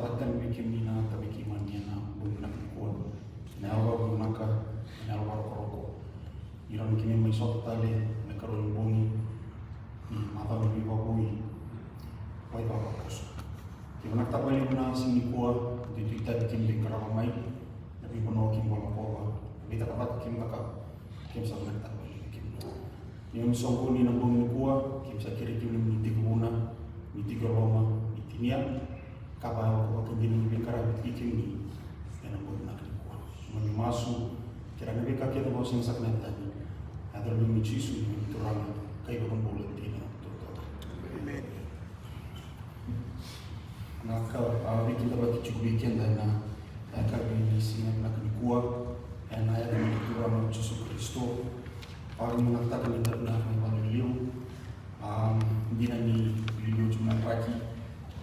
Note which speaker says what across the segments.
Speaker 1: Natatan bikimina tabikimaniana bunak kuan. Nawa bunaka nawa koroko. Iran kimi mai sok tale me karol bongi ni mata mi babui. Pai baba kos. Kimanak tabali na sini kuat di kita bikin di karamai tapi penuh kim bola bola. Kita kata kim kakak kim sama tabali kim. Yang songko ni nabung kuat kim sakiri kim ni tiguna ni tigoloma ni tinia. Kapal waktu ini bicara bikin ni yang nabung nak kuat. Mami masuk kira nabi kaki tu bos yang sakit tadi. Ada lebih cisu itu orang kayak orang boleh tina tuh.
Speaker 2: Amen.
Speaker 1: Nak bikin tempat cukup bikin dan kami sini nak kuat dan ayat yang Tuhan Yesus Kristus paling mengatakan yang benar yang beliau bina ni beliau cuma lagi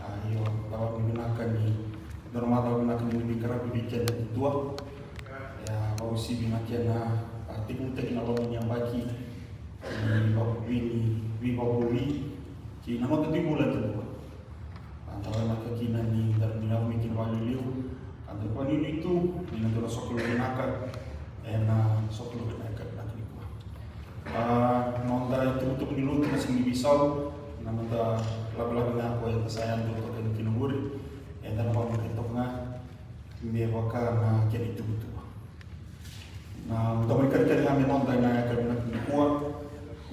Speaker 1: ayo dapat menggunakan ni normal dapat menggunakan ni kerap bikin tua ya mau si bina kiana tipu teknologi yang bagi di babui ki nama tu bulan tu antara maka kina ni dan bina bikin beliau antara pun itu ni nanti orang sokol gunakan sokol gunakan nak ni nonda itu untuk dulu masih bisa nonda lagu-lagu yang aku yang sayang dulu kan kinubur dan apa mungkin tengah dia bakal jadi itu betul. Nah untuk mereka yang nonda yang akan nak kuat,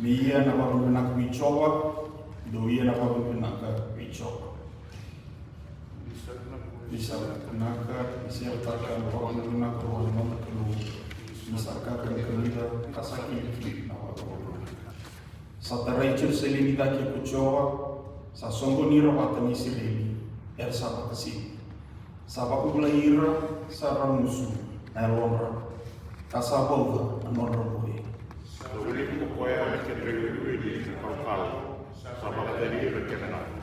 Speaker 1: dia nak apa nak bicara, dia nak apa nak bicara. Bisa nak disertakan bahwa nak orang nak keluar, misalkan kemudian kasaki nak apa. Satarai cerselini tak kucoa. Sa songo nira watani sireli saba kasi saba kula ira sa ramusu na lomra kasabova anora boy
Speaker 2: So we need to go out and really kalkal sama dari rekenan.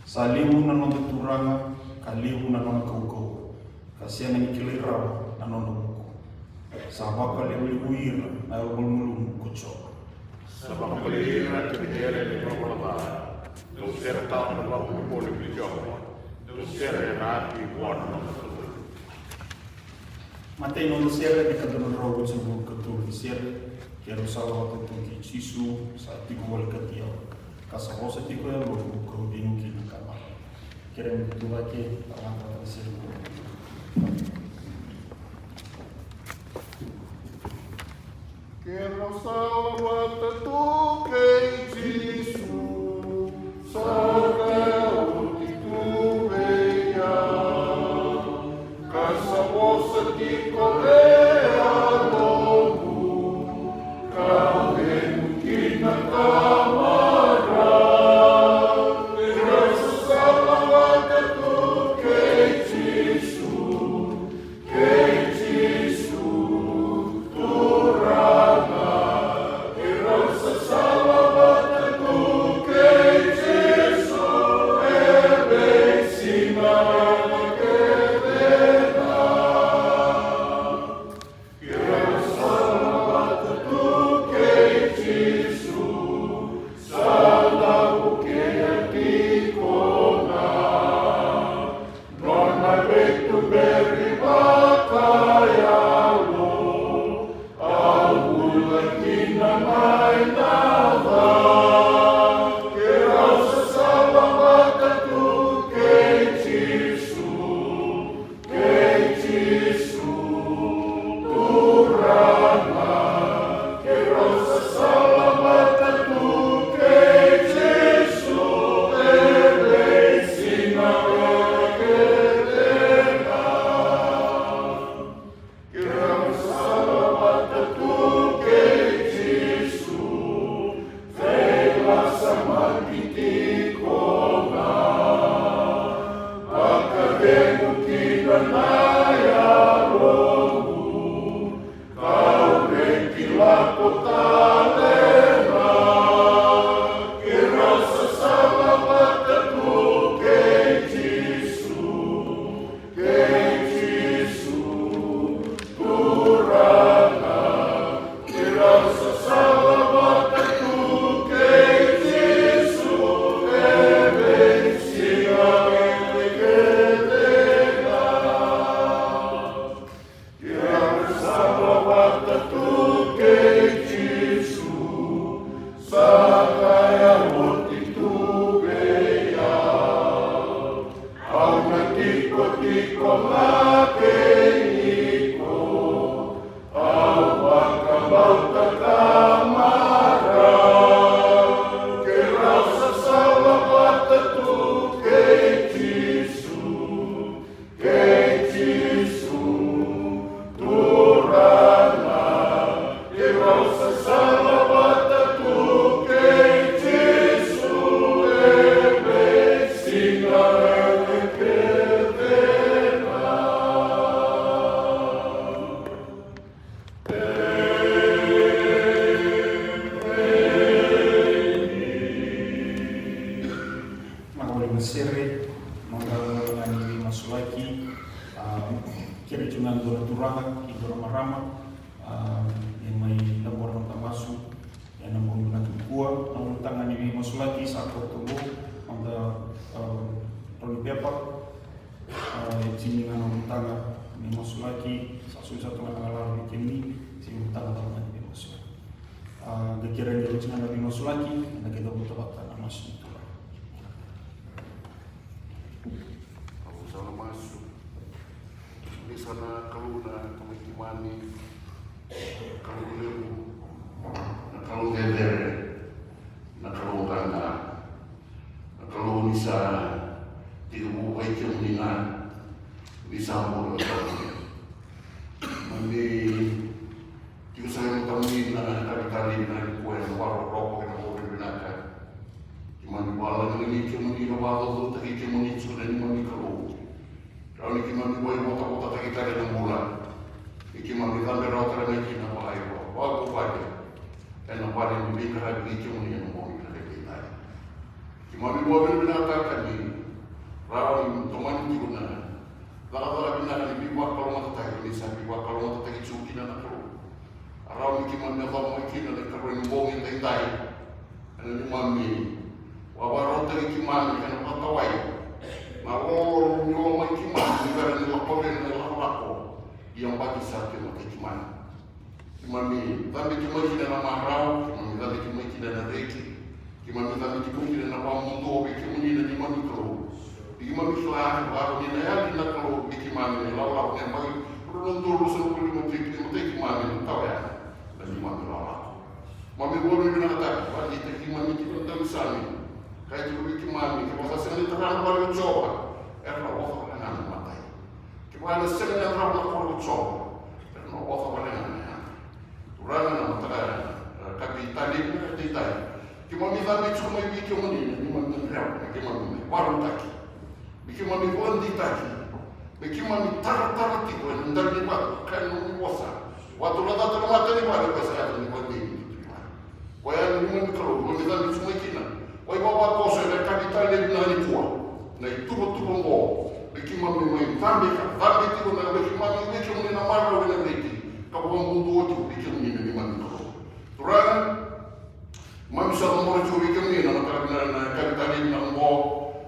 Speaker 1: salimu na nonda turanga kalimu na nonda kau kasiana ni kilira na nonda muko saba kalimu uira na ulmulu kucho
Speaker 2: Sabang pelira kebijaya di bawah Doser tahun lalu boleh dijawab. Doser rapi warna.
Speaker 1: Matei non sera di kadon rogo sebelum ketul sera kero salah waktu tu cisu saat tiga wal ketia kasa rosa tiga yang logo kau bingung kini kamar kira itu lagi taman taman sera
Speaker 3: Kero salah waktu tu cisu Sa tiko makeniko, awaka bauta kamara, ke rasa salah bata tu ke Jisu, turana, ke rasa salah bata tu ke Jisu, ebe singa
Speaker 1: Sere mengalami masulaki kira cuma dua turaga itu rama-rama yang mai labor tamasu yang namun guna kuat namun tangan ini masulaki saat bertemu anda roli pepa sini namun tangan ini masulaki satu ngalar kini sini tangan ini masulaki kekiran jauh cuma nabi masulaki anda kita butuh waktu masuk
Speaker 3: di sana kaluna kumikimani kalulemu na kalungedere na kalungana na kalunisa tiubu kaikimnina di sambur mandi tiu sayang tamin na kali na kue na waro roko na wori binaka kimani bala ni kimani na walo tu taki kimani sudah ni mani kalu kalau ni kimani boy bota kita ada bulan, kimani kan berota lagi na bahaya, wah bukan, karena pada ni bingkai begitu ni yang mau kita kita. Kimani boy berbinatang ni, rawan teman itu guna, lalu binatang ni biwa kalau mata tahu ni sahaja biwa kalau mata tahu cuci na nakru, rawan kimani kalau mau kita nak kerja ni bong yang tahu, anu kimani, wabah rota kimani kan mata wai. Mau nyolong kiman, negara ni laporan ni lapor yang bagi satu macam kiman. Kiman ni, tapi kiman kita nama rau, kiman kita nama reki, kiman kita nama mundo, kiman ni nama ni kalau, kiman ni selalu baru ni naya ni nak kalau kiman ni lawan yang bagi rundur rusak kulit mati kiman ni tahu ya, dan kiman ni lawan. Mami boleh nak kata, bagi kiman ni kita tak bisa ni. Kaya juga kimani, kita sendiri terang baru coba, waktu dengan matai. Kita sendiri terang baru coba, waktu dengan turang nama terang kapitali kita. Kita minta cuma bikin ini, kita minta baru taki, bikin bondi taki, bikin tar tiku, hendak dibuat kan kuasa. Waktu lada termata ni baru kuasa ni bondi. Kaya ni kalau kita cuma kita. Oi bawa kosa na kapital ni na ni tua. Na tubo ngo. Biki mami mai tambe tigo na biki mami biki mami na marro na biki. Kapo mundo tu biki mami ni mami ko. Turang mami sa mo ro biki mami na kapital ni na ngo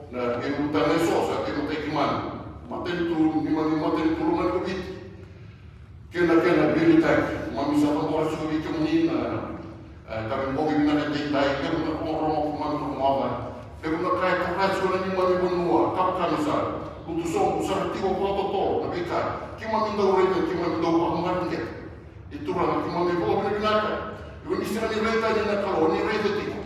Speaker 3: na eruta na sosa te no te kimani. Maten tu ni mami maten tu na biki. Kena bili tak. Mami sa mo ro biki mami na kami mau gimana tintai, kami nak orang mau rumah, kami nak kaya kerajaan ini mami benua, kami sah, untuk usah tiga protokol, tapi kita minta orang, kita minta orang market, itu orang kita minta orang binatang, ini sekarang ni reta ni nak kalau ni reta tiga,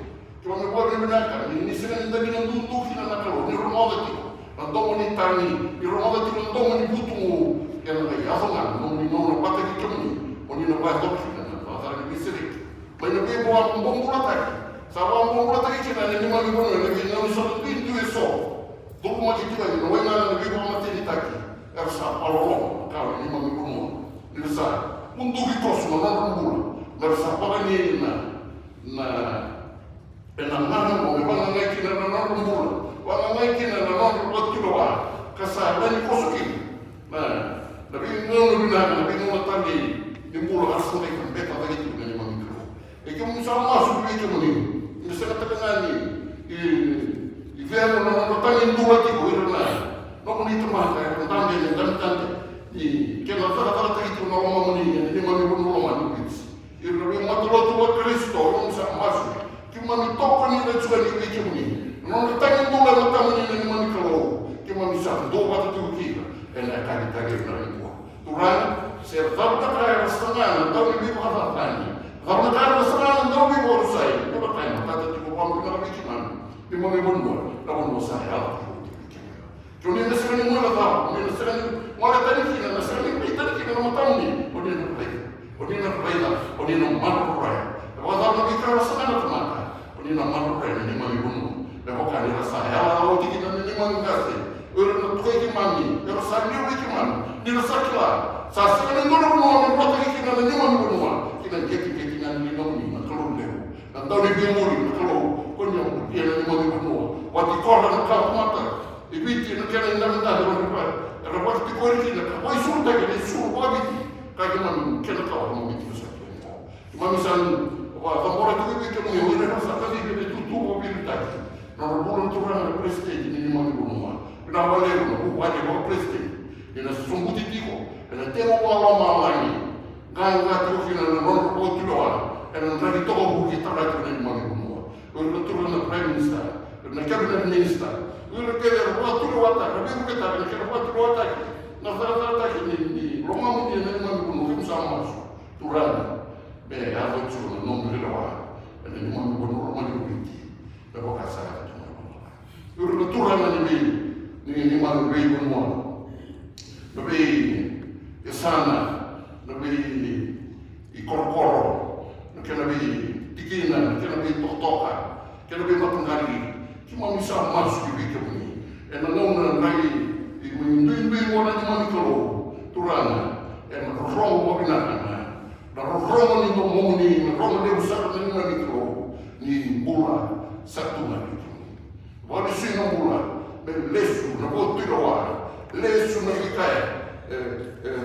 Speaker 3: kita minta orang binatang, ini sekarang ni dah bilang duduk kita nak kalau ni rumah tiga, nanti ni tani, ni rumah tiga nanti ni butuh, yang lagi asangan, ni nak patah kita ni nak patah kita, pasal ni bisrik. Banyak dia buat bumbung tak? Sama bumbung tak ini ni mana bumbung ni? Ni satu pintu eso. Tuh macam itu lagi. Nawa mana ni bumbung mati di taki. Ersa palolong. Kau ni mana bumbung? Ni besar. Untuk ikos mana bumbung? Ersa apa ni na penanganan mau bang naik na bumbung. Bang naik na buat kilo kasar dan kosukin. Nah, tapi ni tadi ni bumbung harus naik beta tadi tu ni mana. Ikaw misalnya masuk ke itu ni, ini sangat terkenal ni. Ikan orang bertanya dua tiga orang, nak ni teman saya bertanya dan tanya. Ikan rata-rata itu orang ni, ini mana pun orang ni. Ini orang matul Kristo orang bisa masuk. Cuma ni toko ni dah cuci ni ikan ni. Orang bertanya dua orang ni mana kalau, cuma misal dua atau tiga kena kali-kali na ikuwa. Turang, ser tau na kaya setengah, tau ni bibo katatani. Tau na kaya setengah, tau bibo rusai. Kau kaya matata tiba wang kena bikiman. Di mga ibon tau mo saya. Kuni na sila ni mula tau, kuni na sila ni mula tani kina, na sila ni pita kina na matau ni. Kuni na play, kuni na play na, kuni na maruray. Kau tau na bikara setengah na mata. Kuni na maruray na ni mga ibon mo. Kau kaya ni rasa ya, kalau kita ni mga kasi. Orang nak tukar kimani, orang sandi orang kimani, ni rasa kila. Sasa kan orang orang buat lagi kita ni mana bunuh, kita jadi dengan ni nama ni, nak keluar lewu. Dan tahu ni biar muli, nak keluar, konyol, dia ni mana bunuh. Waktu kau nak kau mata, ibiti nak kena indah indah orang lupa. Kalau waktu kau ini nak, kau isu tak ni isu, kau ibiti, kau mana kena kau orang ibiti besar. Cuma misal, orang orang tu ibiti ni, orang rasa tadi dia tutup mobil tadi. Orang bulan tu orang presiden ni mana bunuh. Na wale no wale wa president ina sumbuti tiko ina temo wala malani ganga tu kina na ron ko tuloa ina ndani to ko ki tara tu ni mami ko ina tu na prime minister na cabinet minister ina kele wa tuloa ta na bi ko ta na kele wa tuloa ta na fara ta ni roma mu ni na mami ko no sama turana be ya do tu no no mi lewa ina ni mami ko no roma ni binti be ko ka sa ta no ina turana ni bi ni malu bei semua, lebih ke sana, lebih ikor-kor, lebih dikinan, lebih tok-tokan, lebih matanggali, cuma bisa masuk di bikin ini. Enaknya lagi menduin orang yang mana kalau turana, rong wabinakan, rong ni ngomong ni, rong dia besar ni mana kalau ni bola satu lagi, wali sini bola. Lesu na botu roa, lesu na bikaya.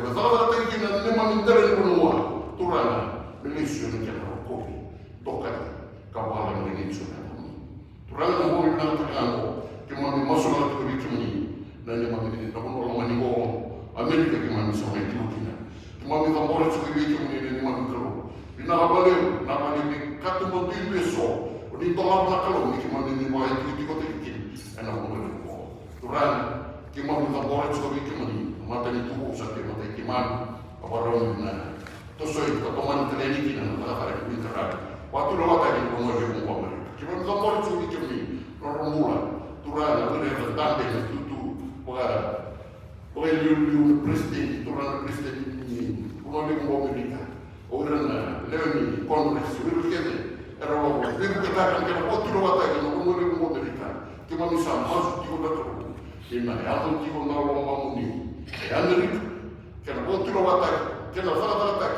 Speaker 3: Bazala tengi na nema mindere kunua turana, lesu na kena rokobi, toka kawala na lesu na kuni. Turana na bomi na takano, kima mi masola tu bikini, na nema mi na kuno lama ni go Amerika kima mi sama itu kina. Kima mi tambora tu bikini na nema mi kalo. Ina kabale, na kabale mi katu botu beso, ni tola na kalo mi kima mi wa itu tiko tekini, ana kuno. Turang, kima kita boleh cuba bikin ni, mata ni tubuh satu mata kiman, apa orang na, tu soal kita teman terjadi kina, kita hari ini terang. Waktu lewat tadi pun ada yang buat mereka. Kima kita boleh cuba bikin ni, orang mula, turang, ada yang tentang dengan tutu, boleh liu presiden, turang presiden ni, orang yang buat mereka, orang lewat ni kongres, orang kita, orang kita katakan kalau waktu lewat tadi, orang yang buat mereka, kima misal masuk di kota ina yato tiko na lomba muni Amerika kena botu wata kena fata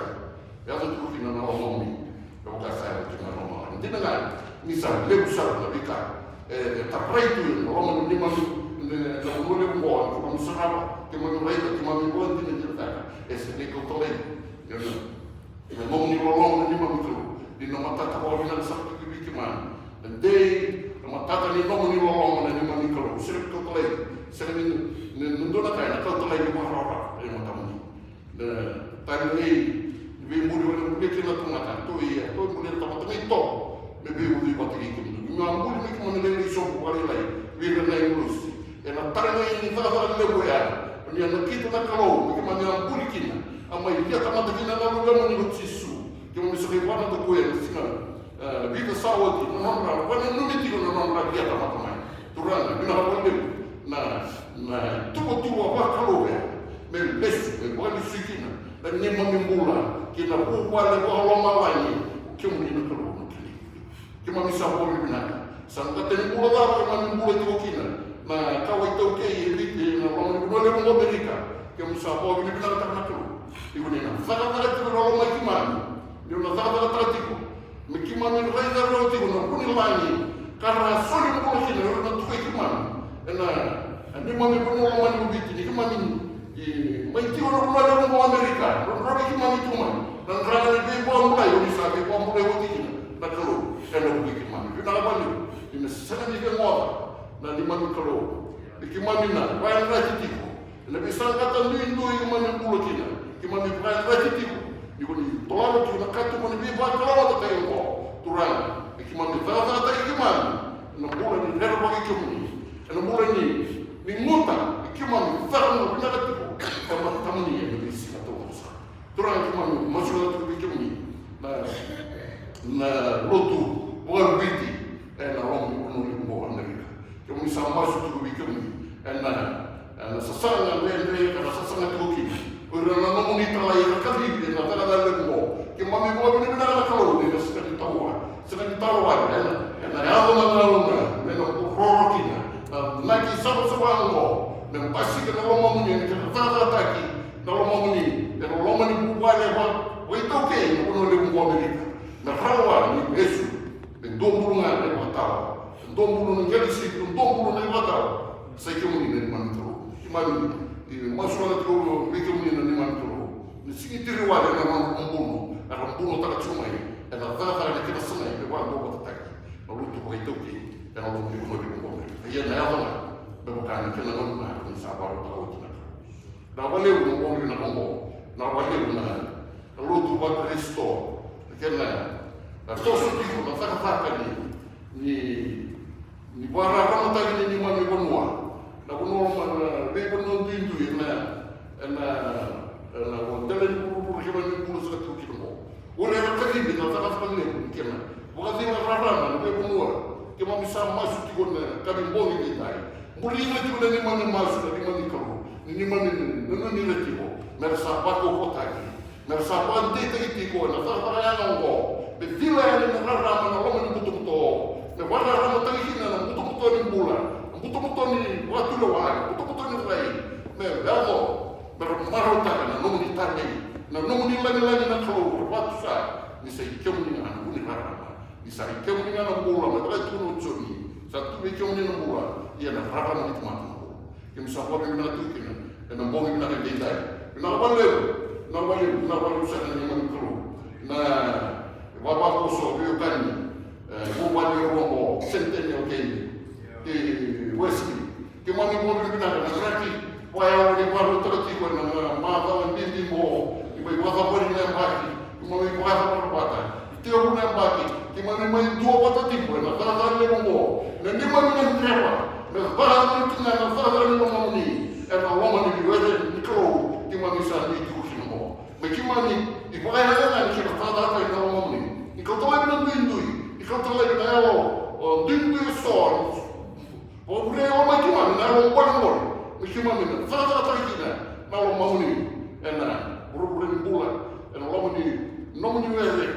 Speaker 3: yato tiko kina na lomba muni ko ka sa kina lomba ndi na misal lebu sa na bika tapraitu lomba ni ma na mole mo ko misara ke mo reita ke mo bo ndi ni ta ese ne ko tole ina mo ni lomba ni ma mito di no mata ko ina sa ki bikima ndei matata ni no ni lomba ni ma ni ko sir ko tole sering nundona kaya nakal tulay ni mga rara ay mga tamo ni tayo ni bimuli wala muli kina tumata to iya to muli tamo tamo ito may bimuli pati ito nga muli may kimo nila isong bukalilay wala na yung lus na tayo na yung nitara nila buya niya nakita na kalaw may kimo nila muli kina ang may liya tamata kina na lugan mo ni sisu kimo may sakay wana to kuya sina bita sawati nanonra wana numiti ko nanonra liya tamata may turana binakawal na tuko apa kalau ya membes wali sikina dan nema mimbula kina wale ko malani kemu ni kalau kima misa ko bina sangka ten bula da ko mimbula tiko kina na kawai to ke yiti na ko le mo Amerika kemu sa ko bina ta na ko iko ni na saka ta tiko ro ma kimani ni na saka ta tiko mi kimani rai da ro tiko na kuni lani karena soli mo kina ro na tuko kimani ni mami pun orang mani begitu ni kemani mesti orang orang orang Amerika orang kemani cuma dan kerana dia buang mulai orang Islam buang mulai begitu nak keluar kalau begitu kemani kita apa ni ini sangat juga muat dan di mami keluar di kemani nak bayar lagi tipu lebih sangkatan ni itu kemani pulau kita kemani bayar lagi tipu di kuni tolak tu nak katu mani biar kalau ada kayu turun di kemani tak ada kemani nak bulan ni lepas bagi kemani nak bulan ni ni muta, kima ni farang na pinakatipo. kami masalah tu bikin ni na lotu bukan biti na orang bunuh limbo Amerika. Kami sama masuk tu bikin ni na sasanga lele kana sasanga tu kini. Orang nama muni terlai kali dia nak ada limbo. Kami mau bini bina kalau dia sekali tahu. Sekali tahu ada na ya Allah na rorokina. Lagi sama-sama ngo. Dan pasti kena lomba muni kena tata taki. Kalau mau ni, kalau lomba ni buat apa, itu okey, bukan oleh buku Amerika. Nah rawa ni besu, dan 20 ngah dari watau, 20 negara sih, 20 dari watau. Saya kemuni dari mana tu? Cuma masalah tu, mereka kemuni dari mana tu? Di sini teriwa dengan orang bunuh tak cuma ini. Dan tata kita senai, lewat dua tak. Lalu tu itu okey, dan lalu dia bunuh di buku Amerika. Ia naya lah, bukan kita nak bunuh, sabar tahu kita. Na wale uno na kombo na wale una lutu wa Kristo kena toso tiko na taka ni bara kama tagi ni mami bonua na bonua na be bono dindu na wondele buru kema ni buru sa tu kimo ule na tagi na taka ni kena wakati na rara na be bonua kema misa masu tiko na kami bongi ni tai mulina tiko ni mami masu ni mami karu ni mami ni letivo mersa pako kotaki mersa pante tiko na tarayana ngo be vila ni rara na lomo ni butubuto me wala rama tangina na butubuto ni bula butubuto ni watu lo wa butubuto ni rai me damo maro na nomo ni tarne na nomo ni lagi na kalo watu sa ni sai kemuni na ni rara ni sai kemuni na bula me wala tuno choni sa tu be kemuni na bula ia na rara ni tomatu kemi sa kwa na tu kena na bongi na kenda na wale sana ni mkuru na baba koso bio kani wale rombo centennial keni di Wesley ke mami bongi na raki waya ni wale toti ko na mata ndi mo ibai wata pori na baki mami wata por bata tio na baki ke mami mai duo wata tipo na tata le rombo na ni mami na trepa na bara ni tina na tata le rombo ni and a woman in the weather, Nicole, Timamisa, Nikusimo. But Kimani, if I had a father, I know only. Nicole, Dindui, Nicole, or Dindui swords, or Ray or my Kiman, now one more. Mikiman, Father Takina, now Moni, and Ruben Bulla, and a woman, Nomini Weather.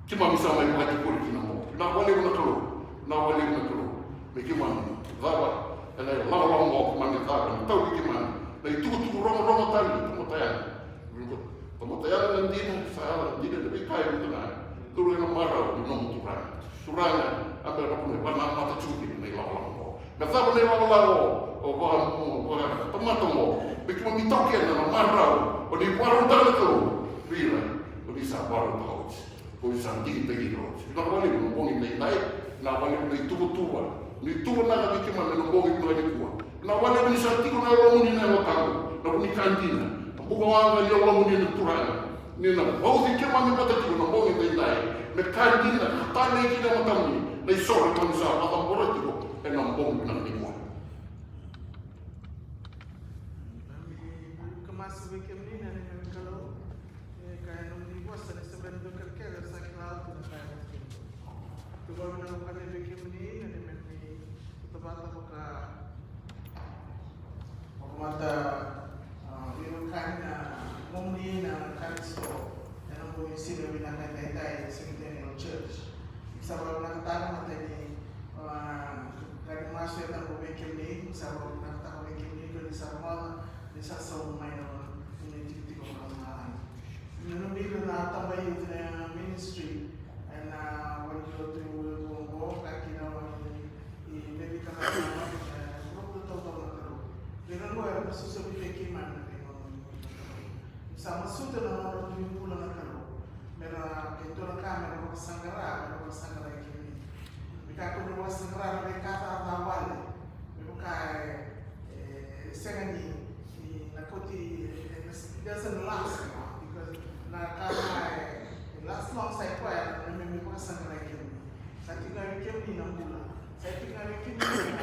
Speaker 3: Kimamisa, my wife, put it in a more. Now, one in the crew, now one in the crew. Mikiman, Vava. And I love long walk man ta tau ki man dai tu rongo tali tomotayan ndina sa ndina de kai ndina turu na mara no turana amba na pune bana mata chuki ni long na sa bane o tomato mo bikin mi toke na mara o ni paro tali ko bila o ni sa paro tau o ni sa ndina te giro na wale no boni nei dai na wale nei tu ni tu na ka kima na bongi no ni kuwa na wale ni sa tiko na lo ni na tango na ni kantina buko wanga yo lo ni turana ni na bongi kima mi pata tiko na bongi dai dai me kantina ta ne ki na matamni nei so ko ni sa pata bora tiko e na bongi na ni kuwa
Speaker 4: kemas bikin ni na ni kalau kaya nung ni boss na sa bendo kerkera sa cloud na kaya tu baru na bukan bikin ni na bata buka mata yung kan mumni na Kristo na nang buhay sila binakatay sa Centennial Church. Isa ba nakatama natin ni kaya masya na bumikim ni isa ba nakatama bumikim ni kung isa ba isa sa umay na pinititi ko mga nanumilo na tambay yung ministry and when you do go kaya ginawa maybe kaya grupo to na pero no era susunod kay Kiman sama suto na mga pula na karo pero ito na kamera ko sanggara kini bika ko no sanggara na kata awal pero kay second na koti doesn't last because na kama last long sa kwa na may mga sanggara kini sa tingnan kini na pula saya tinggal bikin ni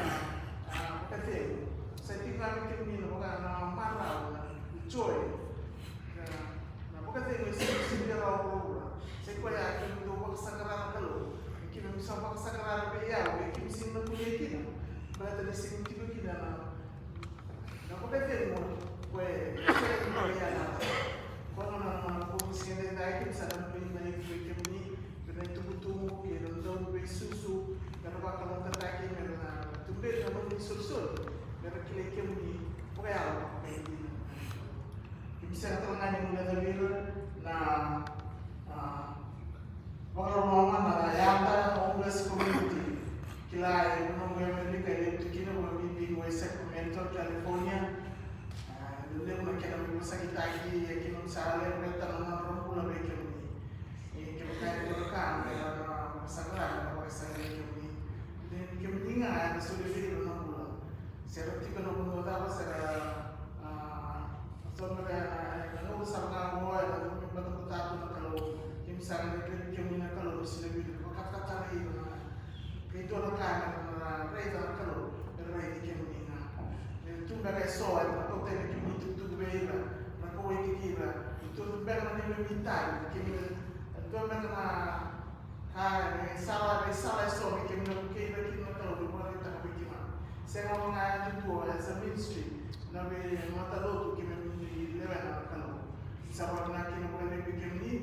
Speaker 4: kata saya tinggal bikin ni bukan marah joy nah bukan sama sagrada be ya be kim sin na kuye kina ba ta sin tigo kina na ko be mo kwe ya na kono na ko sin de dai kim sa na be na ni ke ni be na tubutu ke no do be susu na ba ka mo ta ke me na tumbe na mo ni sul na kile ke ni ko ya be kim sa ta na ni mo na na Pengalaman na yata homeless community kila yung Amerika yung tukino mo bibi mo Sacramento, California. Dulu mo kaya mo sa kitaki kinong sale mo tanong na rompula be kami. Kaya kaya ko kan kaya na sagla na sa kami. Then kami nga na suli na mula. Sero tipo no mo dapat sa so mo na ano sa mga mo na batang na kalau misalnya kami nak kalau lebih kata-kata ini itu orang na reza kalau bermain kami na tu bagai soal atau tadi kami tu beira na kau ikira itu benar ni minta kami tu benar salah so kami nak kira kalau bermain tak bagaimana saya mau mengajar tu as a ministry na be mata lo tu kami lewa kalau sabab nak kami boleh bikin ni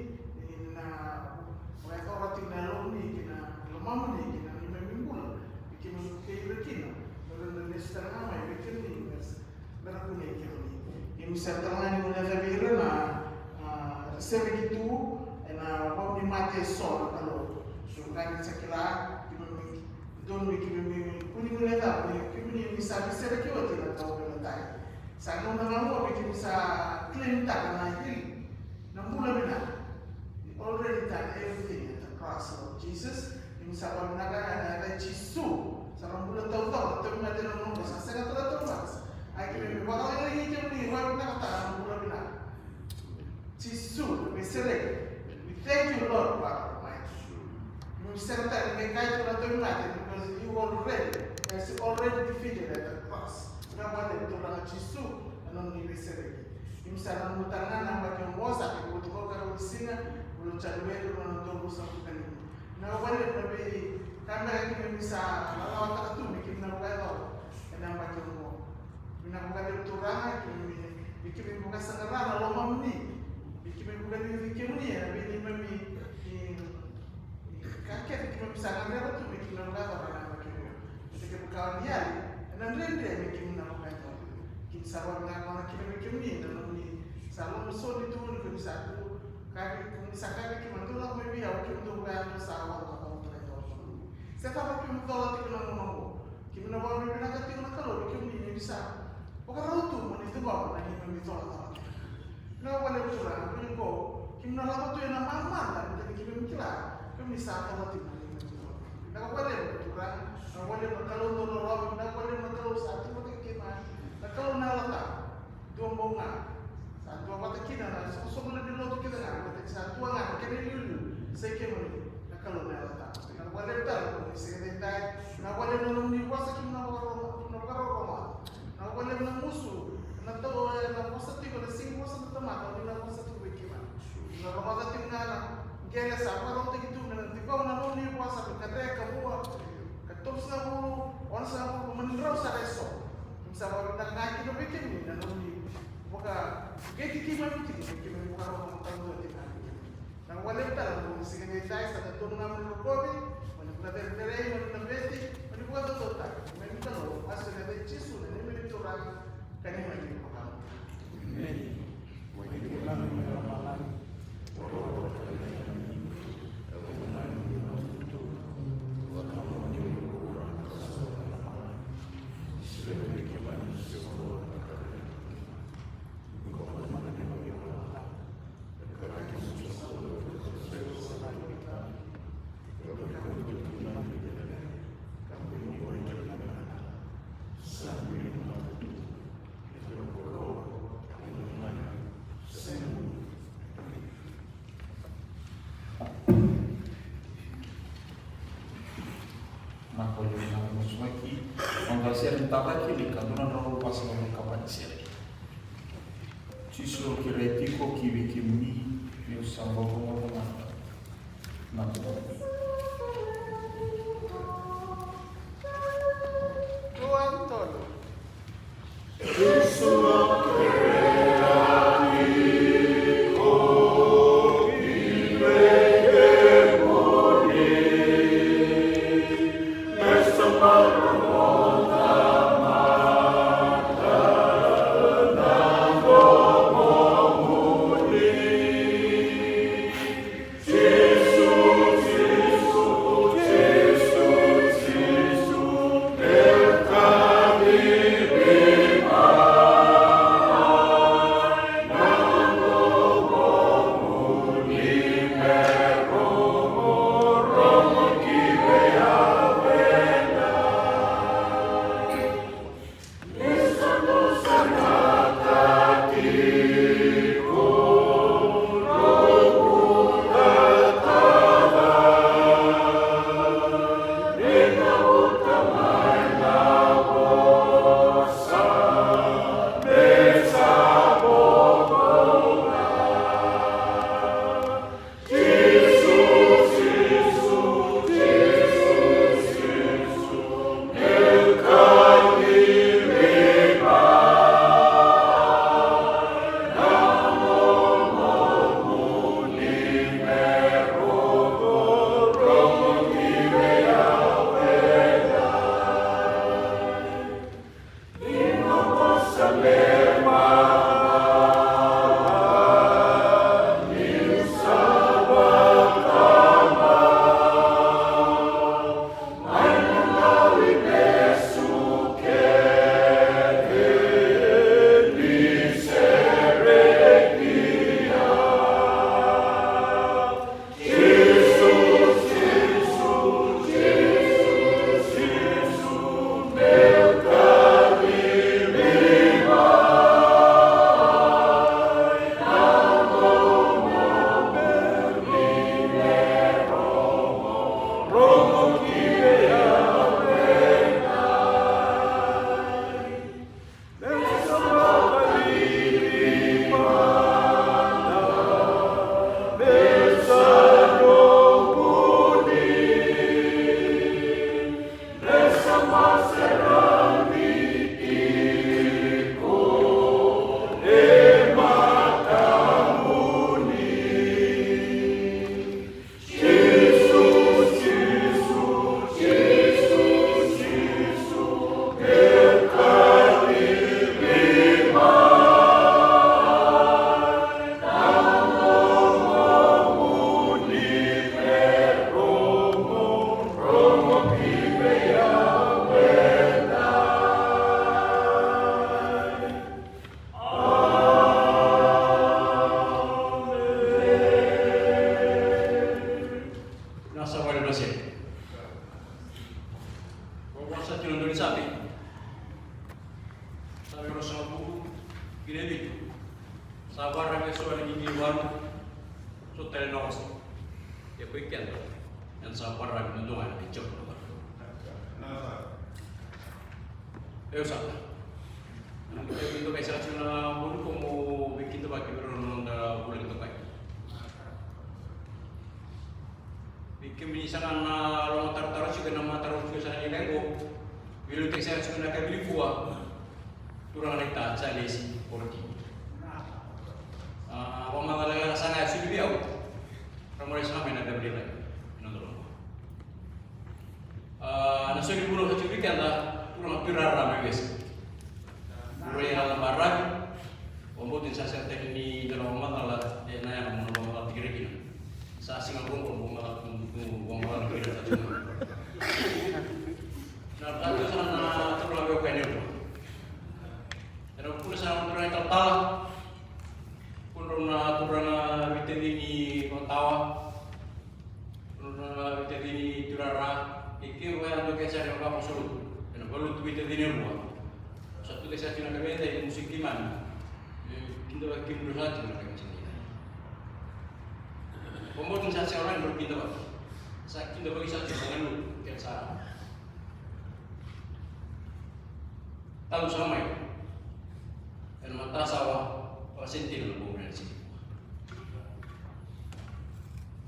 Speaker 4: mereka orang tinggal ni kena lemah ni kena lima minggu lah bikin kayak begini orang setengah ramai bikin ni berapa ni yang bisa terang ni mulai dari mana sebegitu na apa ni mati sol kalau sudah sekila don bikin puni mulai dah puni bisa lagi waktu tahu berletak saya mau bikin bisa clean tak na ini nampula benar already done everything at the cross of Jesus. Yung sa pagnaga na Jisu, sa rambulan taw-taw, ito yung natin ang mga basa, sa katulad-tulas. Ay kami, baka yung hihikam ni, huwag nakata, rambulan na. Jisu, may sirek. We thank you, Lord, Father Almighty. Yung salita, may kahit wala ito yung natin, because you already defeated at the cross. Kaya ito lang ang Jisu, anong nilisirek. Yung sa rambutan na, yung mosa, yung buto ka sina, belum caduwe belum nonton busuk kali. Na wale nabi kamera kita bisa lawan tak tu bikin na bukan enam macam mo. Bina bukan turang bikin bukan sangat lalu mamni. Bikin bukan bikin ni ya bikin mami kakek bikin bisa ngambil tu bikin na bukan orang macam mo. Ketika bukan dia, enam dia bikin na bukan tu. Kita sabab na orang kita bikin ni dan ni selalu musuh itu ni bisa tu. Kami misalkan kita mantulah maybe aku untuk bayar sahabat atau untuk itu. Saya tahu kita mentolat kita mau kita nak bawa maybe nak tinggal kalau kita ni bisa. Bukan raut tu mana itu bawa lagi maybe tolat. Nak boleh berjuang, boleh go. Kita nak lakukan tu yang nama lah. Jadi kita mikirlah, kita bisa tolat itu mana itu. Nak boleh berjuang, nak boleh berkalau dulu orang, nak boleh berkalau satu macam kita. Nak kalau nak letak dua bunga. Satu apa kita nak, sebelum dulu kita nak, satu orang kita dulu, sekian ni, nak kalau nak letak, nak boleh letak, sekian dah, nak boleh nolong ni puasa kita nak berorong, nak boleh nolong musuh, nak tahu nak puasa tiga, nak sing puasa tetap mak, kalau nak puasa tiga bagaimana, nak puasa tiga nak, gaya siapa orang tu itu, nanti kau nolong ni puasa, kata kamu, ketuk semua, orang semua menurut saya esok, misalnya nak ngaji tu bikin ni, nolong ni. Maka kita mesti kita bukan orang tahu tu kita. Nang wala tahu kung sige tayo sa tatong namin ng COVID, wala pa tayo wala besti, wala pa tayo tayo. May tayo, aso na tayo Jisu na may turang kanina hindi ko kamo. Amen.
Speaker 1: Tabaki ni kaduna roho pasi na kapanisia. Jisu kiretiko kiwikimni yo sambo ko mo na.
Speaker 5: sabi ko sa buku, ginabit. Sa barang yang sudah digiwan, so telenos, ya kuiken, yang sa barang nuntungan dicok. Sa, itu kayak saya cina bulu kamu bikin tempat keberon da bulan tempat. Bikin misalkan orang taruh juga nama taruh juga sana di lenggo, bilu tek saya cina kayak beli buah, turang lekta saya lesi porti. Pemanggalan sana sudah biau, ramai sama yang ada beli lagi, nonton. Nasi di pulau satu weekend lah, turang pirar ramai biasa. Mulai hal barang, pembuatin saya ini dalam masalah, naya mau masalah tiga ini. Saya singgah buang masalah tiga satu. Nah, tadi sana turang biau kainnya. Dan pun sana turang tertal. Turana viteni kontawa, turana viteni turara, iki waya ando kesa de kamu sulut, dan baru tu viteni rumah. Satu kesa cina kebenda itu musik gimana? Kita bagi berusaha cina kebenda cina. Pembuatan saya orang berpindah pak, saya kita bagi satu dengan lu kesa. Tahu sama ya, dan mata sawah sentil bukan sih.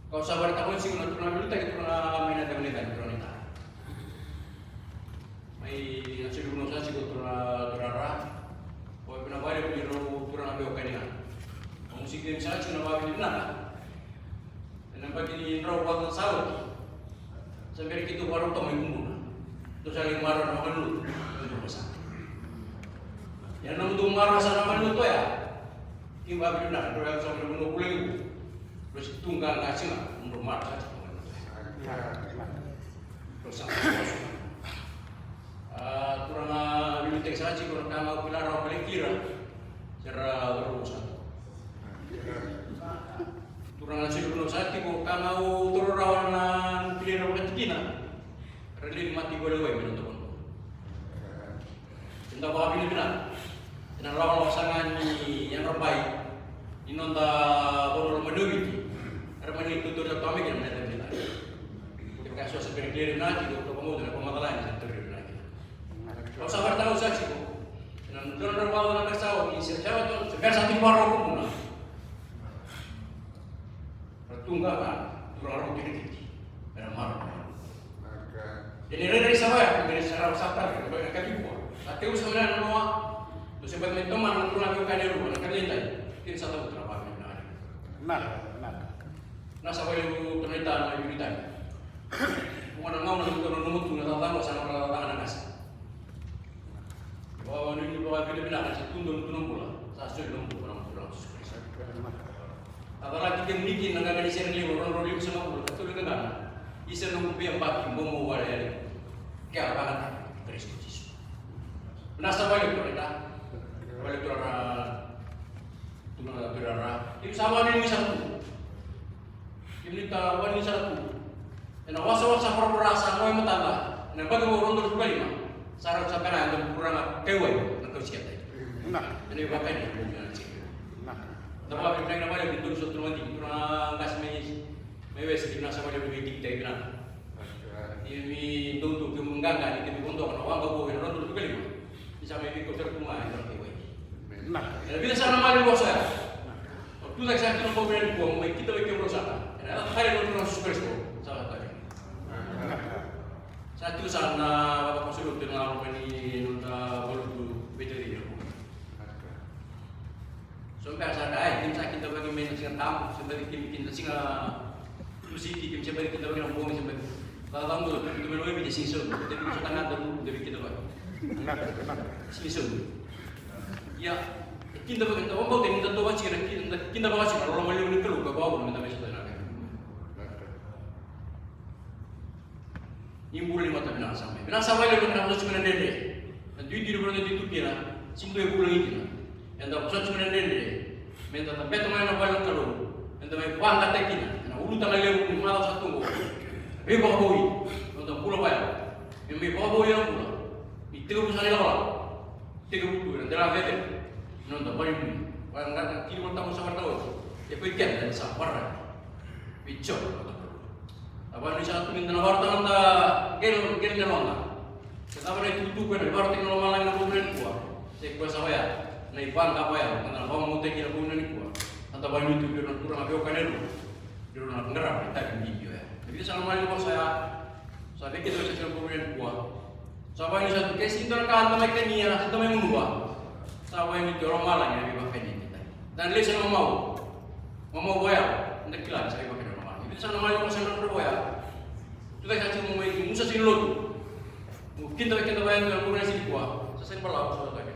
Speaker 5: Kau sabar tak sih untuk nabi kita kita main ada menit kita. Mai nasi dulu saya sih kita turara. Kau pernah bayar beli ro turun nabi oke ni kan. Musik game saya cuma bawa beli mana. Dan nampak ini ro buat sahur. Sampai kita baru tahu minggu. Terus lagi marah nama lu untuk besar. Yang nunggu marah sama lu tu ya. Kimba bina doa sampai bunuh pulang, terus tunggang ngasih lah untuk marah. Terus turun bilik saya sih kalau kamu pilar orang paling kira, cara berusaha. Turun ngasih bunuh saya tipu kamu turun rawanan pilih orang kecil relin mati boleh wae teman. Cinta bawa pilih bina. Dan rawan pasangan yang terbaik, ini nonton bodoh menduit, karena ini tutur kami yang mendatang kita. Kita kasih seperti diri nanti, untuk kamu dengan pematalan yang terjadi nanti. Kalau sabar tahu saja, dan tutur rawan nak bersawat, ini siapa tu? Sekarang satu baru kumuna. Pertunggangan, turun tinggi, dan marah. Jadi dari saya, dari secara wisata, banyak kali buat. Tapi usaha nama terus sebab teman turun lagi ke rumah, nak kalian kita satu terapa ni nak. Nak sampai lu penelitian lagi kita. Bukan ngau nak turun tu nak tahu sama orang tangan nas. Bawa ni bawa bila nak tunduk pula. Saya sudah orang. Apalagi kita bikin nak kali sering ni orang semua pula. Betul ke tak? Isa nunggu biar bagi bomo wala. Kaya apa nak terus. Nasa balik kita. Balik turara, itu sama ini satu. Ini tawan ini satu. Dan wasa-wasa perasa mau yang matala. Dan bagi orang terus balik mah. Sarang sampai nanti kurang kewai nak kau siapa? Ini bapak ini bukan siapa. Tapi apa yang nama dia bentuk suatu nanti kurang gas mewes di nasa balik begitu kita bilang. Ini untuk kemengganggan ini untuk orang bawa orang terus balik mah. Bisa mewek terkumai orang kewai. Bila sana mali bos saya, tu tak saya tu problem buang, kita lagi berusaha. Ada hari itu orang super sport, salah tadi. Satu sana bapak konsul dengan orang ini nunda baru betul dia. Sampai saya tim saya kita bagi main dengan tamu, sampai kita singa musik kita sampai kita bagi orang sampai. Kalau tamu itu melalui bisa sisul, tapi kita tengah dulu dari kita bagi. Sisul. Ya, kita bagi tahu apa yang kita tahu aja kita bawa sih kalau orang malu kalau gak bawa kita bisa tahu nak. Imbul lima tahun sampai. Benar sampai lagi kita harus cuma nende. Dan di bulan itu kira, cinta bulan itu. Yang tak usah cuma nende. Minta tapi tu mana bawa kalau. Yang tak main bang kata kina. Yang ulu tak lagi ulu malah satu go. Bawa boi. Untuk pulau bayar. Yang bawa boi yang pulau. Itu pun saya lawan. tiga buku dan dalam vete nonton banyak ni orang kan kiri bertamu sama tahu ya pergi dan sabar picok apa ni satu minta nawar tangan ta gel nalonga kenapa ni tutup kan baru tinggal malang na bulan kuah saya kuah saya na ibang apa ya karena kamu mau tinggal bulan kuah atau banyak itu dia kurang apa kan itu dia nak ngerap kita video ya jadi selama ini saya pikir itu saya bulan kuah sahabat ini satu kes itu kan mereka ni ya kita main menua sahabat ini orang malang yang dipakai ni kita dan lihat saya mau boya untuk kilat saya pakai orang malang itu sana malang masih orang berboya itu saya cuma mau itu musa sini lot mungkin kita bayar dengan bukan sini kuah saya berlaku soal tadi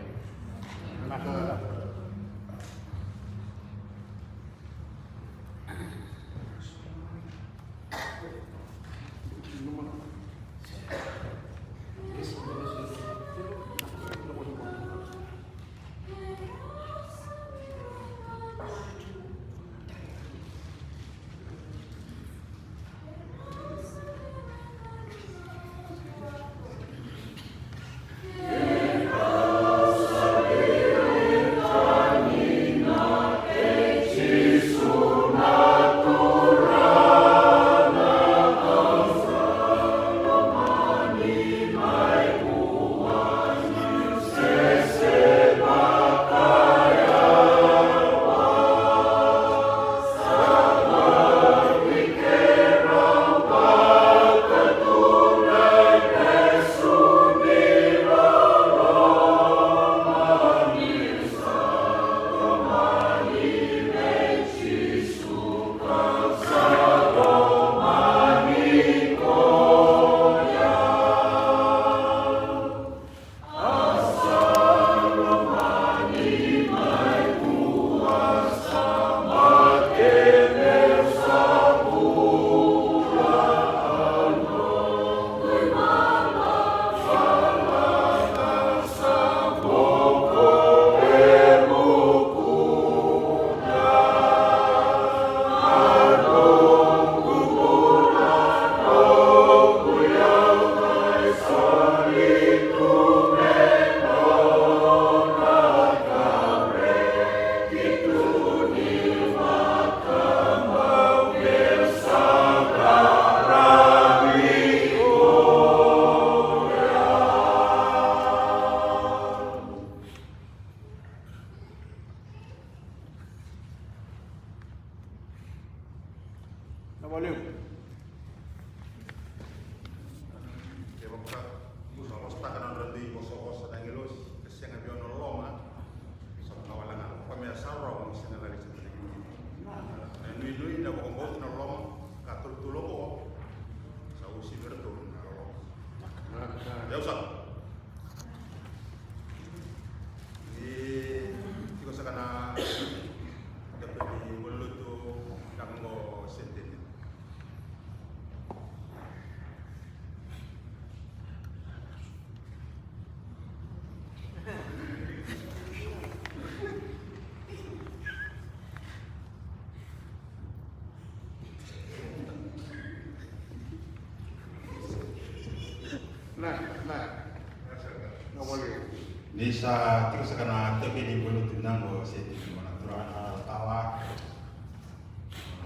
Speaker 6: Nisa tika sakana tapi di bulu tinang go se ti mana turana tawa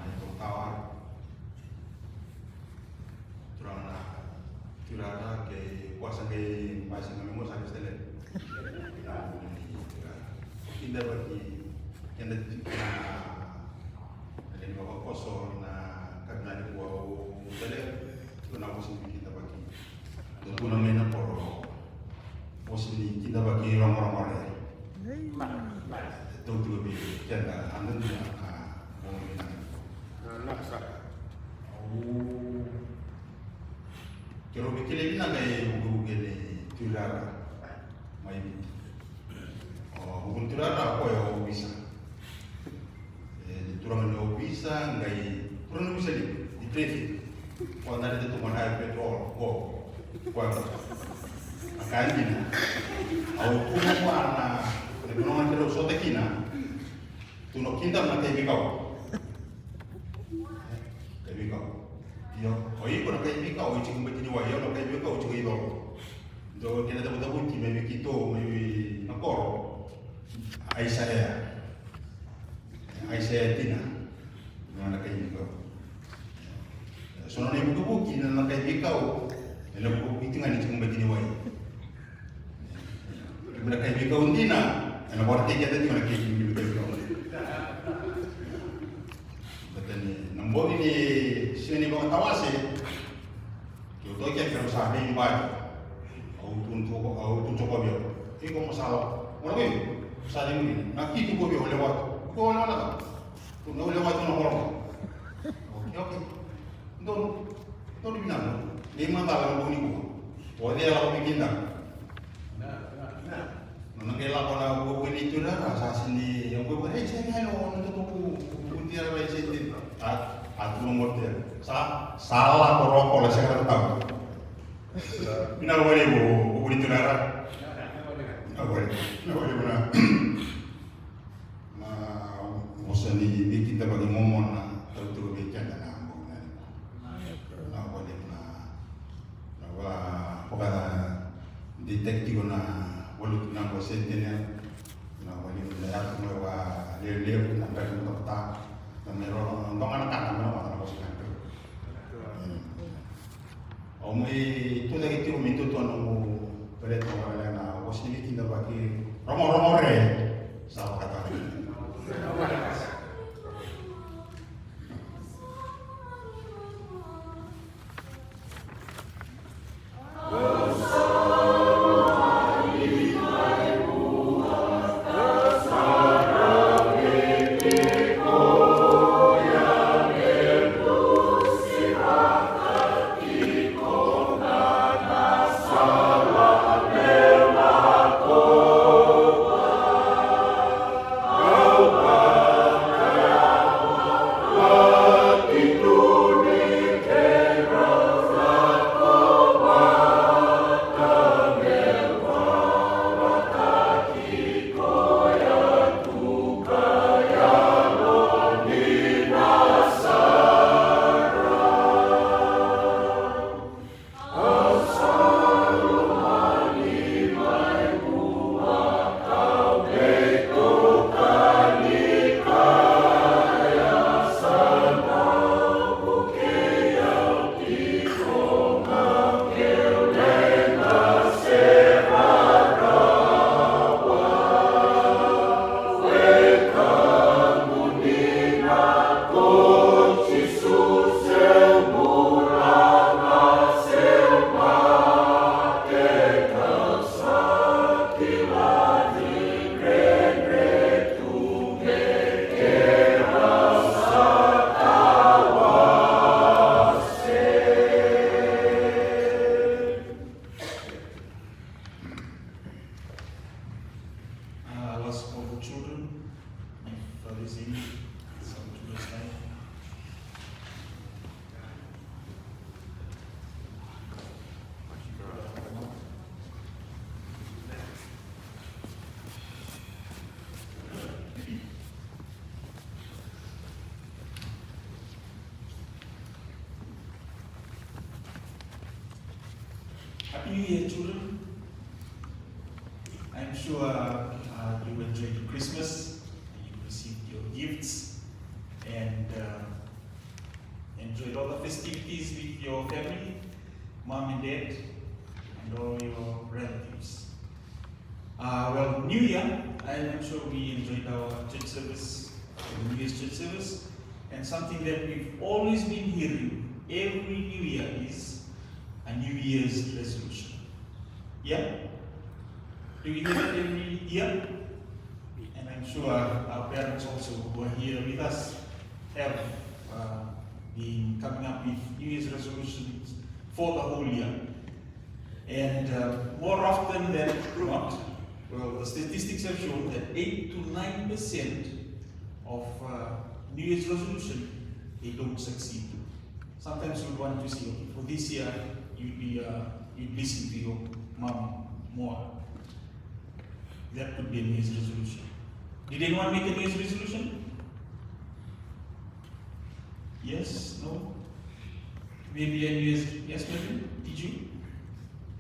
Speaker 6: itu tawa turana ke kuasa ke masih ngomong sakit stele indah bagi yang na dari bawa koso na karena di buau stele tu na musim kita bagi tu na mena poro posisi kita bagi orang-orang itu lebih jaga anda tidak mau
Speaker 2: Naksa.
Speaker 6: Kalau bikin ini nagai buku ini tular, mai buku tular apa ya bisa? Turang ini bisa ngai kurang bisa di traffic. Kalau nanti itu mana petrol, kuat. Kanjina, au kuma wana, ekonomi terus sote kina, tuno kinta na kayak bikau, yo, oi kono kayak bikau, icing beti ni wayo, no kayak bikau icing idol, do kena tahu tahu ti mebi kito, mebi nakoro Isaiah tina na kay ko so na ibu ko kina na kay ikaw ela ko itinga ni chumba dini wai na kay ikaw hindi na ana borte kita di na kay ni ikaw batani nambo ni sini ba tawase kyo to kaya kaya sabi ni ba au tuntu ko biyo iko masalah wala ko sa ni nakitu ko biyo lewat ko wala na no lewat no horong okay Don't bilang, lima tahun aku ni bukan. Wadah aku bikin dah. Nang kela ko na ko ni tu na sa sini yang ko hey saya hello nang to ko kunti ra ba sini at lumot dia. Salah ko roko la saya tahu. Bina wale ko ni tu na ra. Wale na. Na mosani di kita bagi momon na tu bekan na. Pokoknya detektif na walut na ko sentinel na wali na ko wa lele na ka ko ta na meron ndong anak na na ko sa kanto o may to dagi ti minto to no pere to wala na ko sini kinda baki romo re sa kata
Speaker 1: Happy New Year, children. I'm sure you enjoyed Christmas, you received your gifts, and enjoyed all the festivities with your family, mom and dad, and all your relatives. Well, New Year, I'm sure we enjoyed our church service, the New Year's church service, and something that we've always been hearing every New Year is a New Year's resolution. Yeah? Do you hear that every year? And I'm sure our parents also who are here with us have been coming up with New Year's resolutions for the whole year. And more often than not, well, the statistics have shown that 8 to 9% of New Year's resolution, they don't succeed. Sometimes you want to see, okay, for this year, you'd listen to your mom more. That could be a New Year's resolution. Did anyone make a New Year's resolution? Yes? No? Maybe a New Year's, yes, maybe? Did you?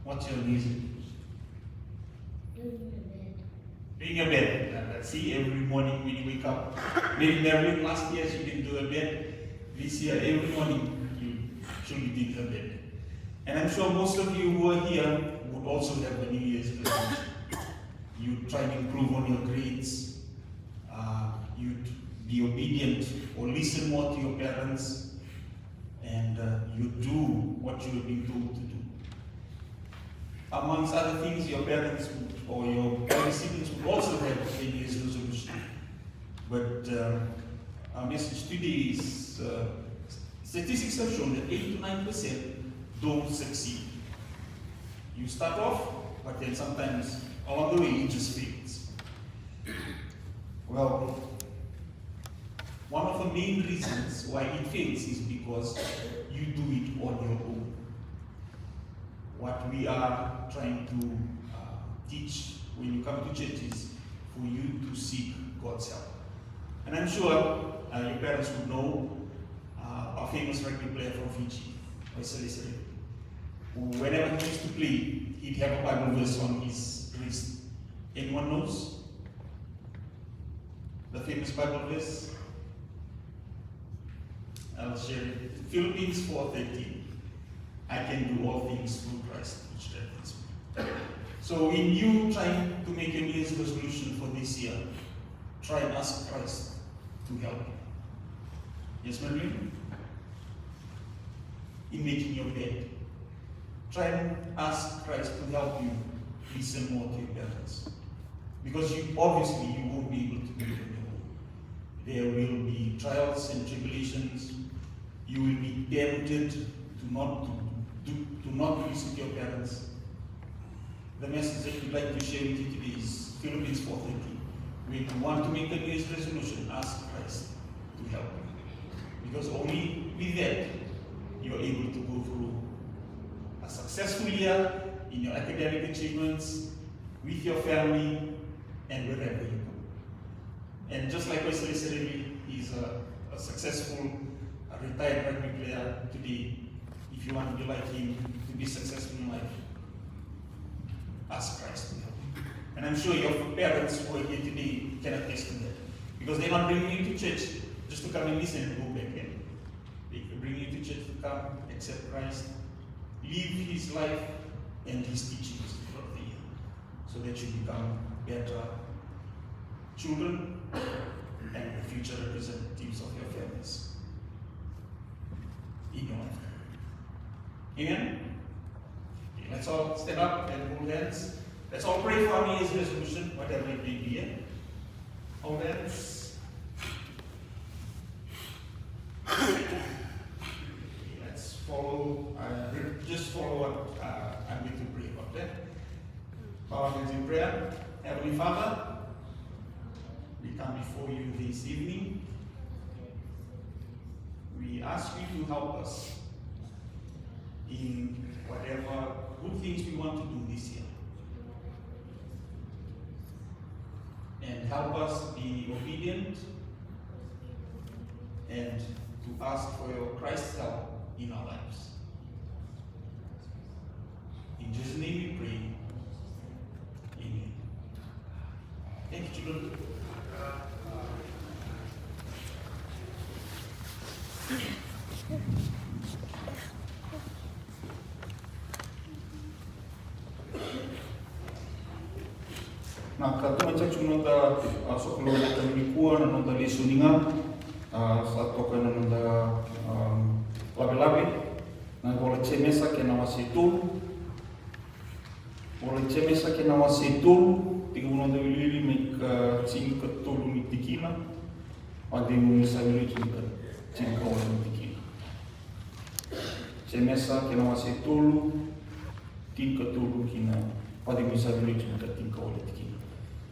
Speaker 1: What's your New Year's? prepping your bed. Let's see, every morning when you wake up. Maybe Marilyn last year she didn't do her bed. This year, every morning you should be doing her bed. And I'm sure most of you who are here would also have a New Year's resolution. You try to improve on your grades. You'd be obedient or listen more to your parents. And you do what you have been told to do. Amongst other things, your parents or your elder siblings would also have a New Year's resolution. But our message today is statistics have shown that 8 to 9% don't succeed. You start off, but then sometimes along the way it just fails. Well, one of the main reasons why it fails is because you do it on your own. What we are trying to teach when you come to church is for you to seek God's help. And I'm sure your parents would know our famous rugby player from Fiji, Wesley Serene, who whenever he used to play, he'd have a Bible verse on his wrist. Anyone knows the famous Bible verse? I'll share it. Philippians 4:13. I can do all things through Christ, which strengthens me. So in you trying to make a New Year's resolution for this year, try and ask Christ to help you. Yes, Marilyn? In making your bed, try and ask Christ to help you listen more to your parents. Because obviously you won't be able to do it on your own. There will be trials and tribulations. You will be tempted to not listen to your parents. The message that we'd like to share with you today is Philippians 4:13. When you want to make a New Year's resolution, ask Christ to help you. Because only with that, you're able to go through a successful year in your academic achievements, with your family, and wherever you go. And just like Wesley Serene, he's a successful retired rugby player today. If you want to be like him, to be successful in life, ask Christ to help you. And I'm sure your parents who are here today can attest to that. Because they're not bringing you to church just to come and listen and go back in. They bring you to church to come, accept Christ, live His life and His teachings throughout the year, so that you become better children and the future representatives of your families in your life. Amen? Okay, let's all stand up and hold hands. Let's all pray for our New Year's resolution, whatever it may be. Hold hands. Okay, let's follow, just follow what I'm going to pray about that. Bow our heads in prayer. Heavenly Father, we come before you this evening. We ask you to help us in whatever good things we want to do this year. And help us be obedient and to ask for your Christ's help in our lives. In Jesus' name we pray. Amen. Thank you, children. Nah, kata macam cuma da sok lo da milikua na da lesuninga sa toka na da labe-labe na bola chemesa ke na wasitu bola chemesa ke na wasitu tiga uno da wilili mek cinco tulu mitikina ade mo sa wilili cinco mitikina chemesa ke na wasitu tinka tulu kina ade mo sa wilili cinco mitikina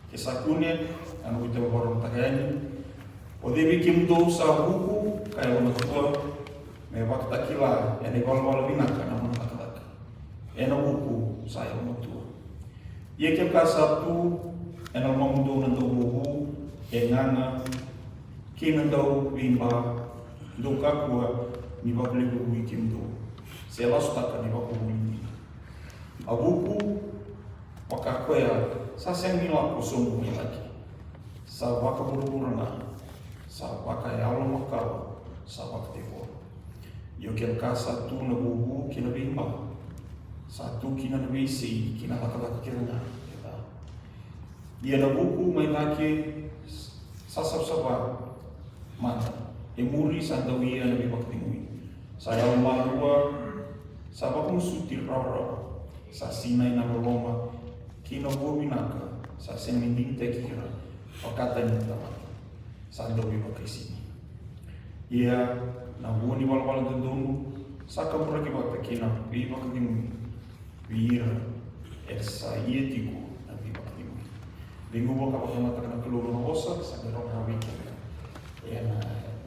Speaker 1: ke sakune anu kita borong tagani o devi kimdo sa buku kaya lo matua me wakta kila ene wal binaka na matakak eno buku saya lo matua ye ke ka satu eno mamudo na do buku engana kinando bimba duka kwa ni bakle buku kimdo se la staka ni baku ni abuku wakakwea sa seng nila ko sumbu lagi. Sa waka burburana, sa waka yalo makawa, sa waka teko. Yo kel kasa tu na bubu kina bimba. Sa tu kina na bisi kina laka kirana. Dia na buku mai laki sasab-saba mata. Emuri sa dawia na bibak tingui. Sa yalo marua, sa bakong sutir raw sa sinay na loloma kina buminaka sa seminding tekira pakata ni tama sa dobi bakisini. Ia na buoni wal-wal dudunu sa kamuraki bakta kina bibak tingui. Bira sa ietiku na bibak tingui. Lingubo kapag mata keluar rosa sa gerong rawiki. Ia na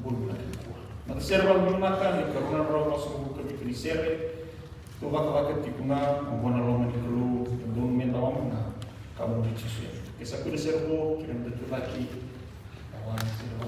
Speaker 1: bulu lagi kuah. Nakaserba minaka ni karuna raw masuk ke bikinisere. Tu baka tikuna mabona loma ni kelu ndung mentawam na kamu dicuci. Kisah kuda serbo kirim betul lagi. Kawan serbo.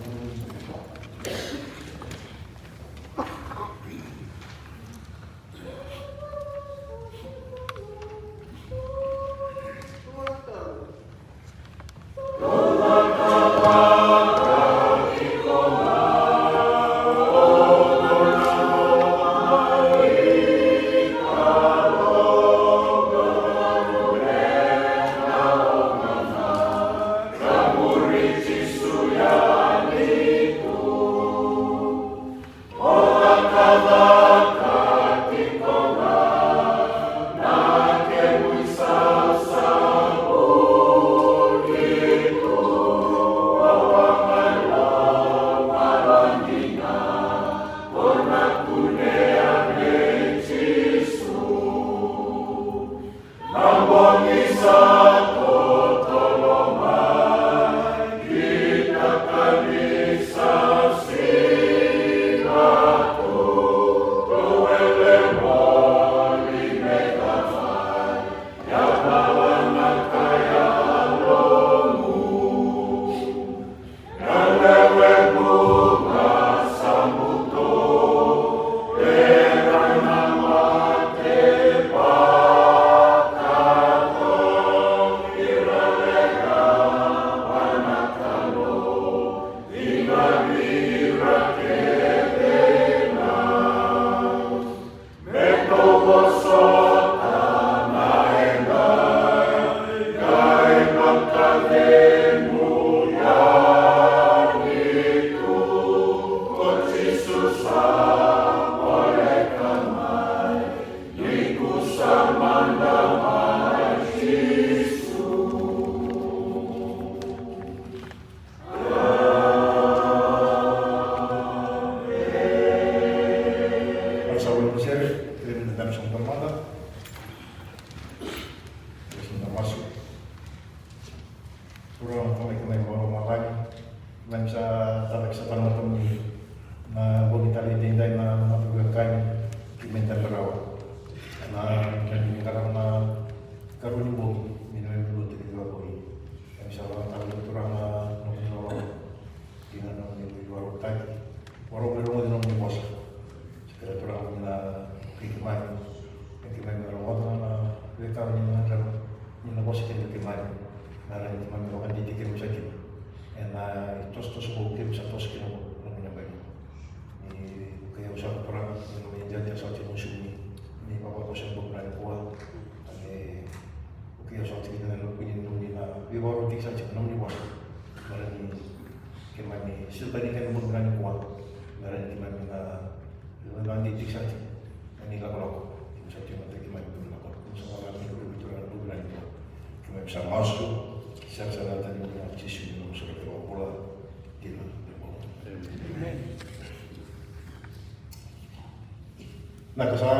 Speaker 6: Nah, kasa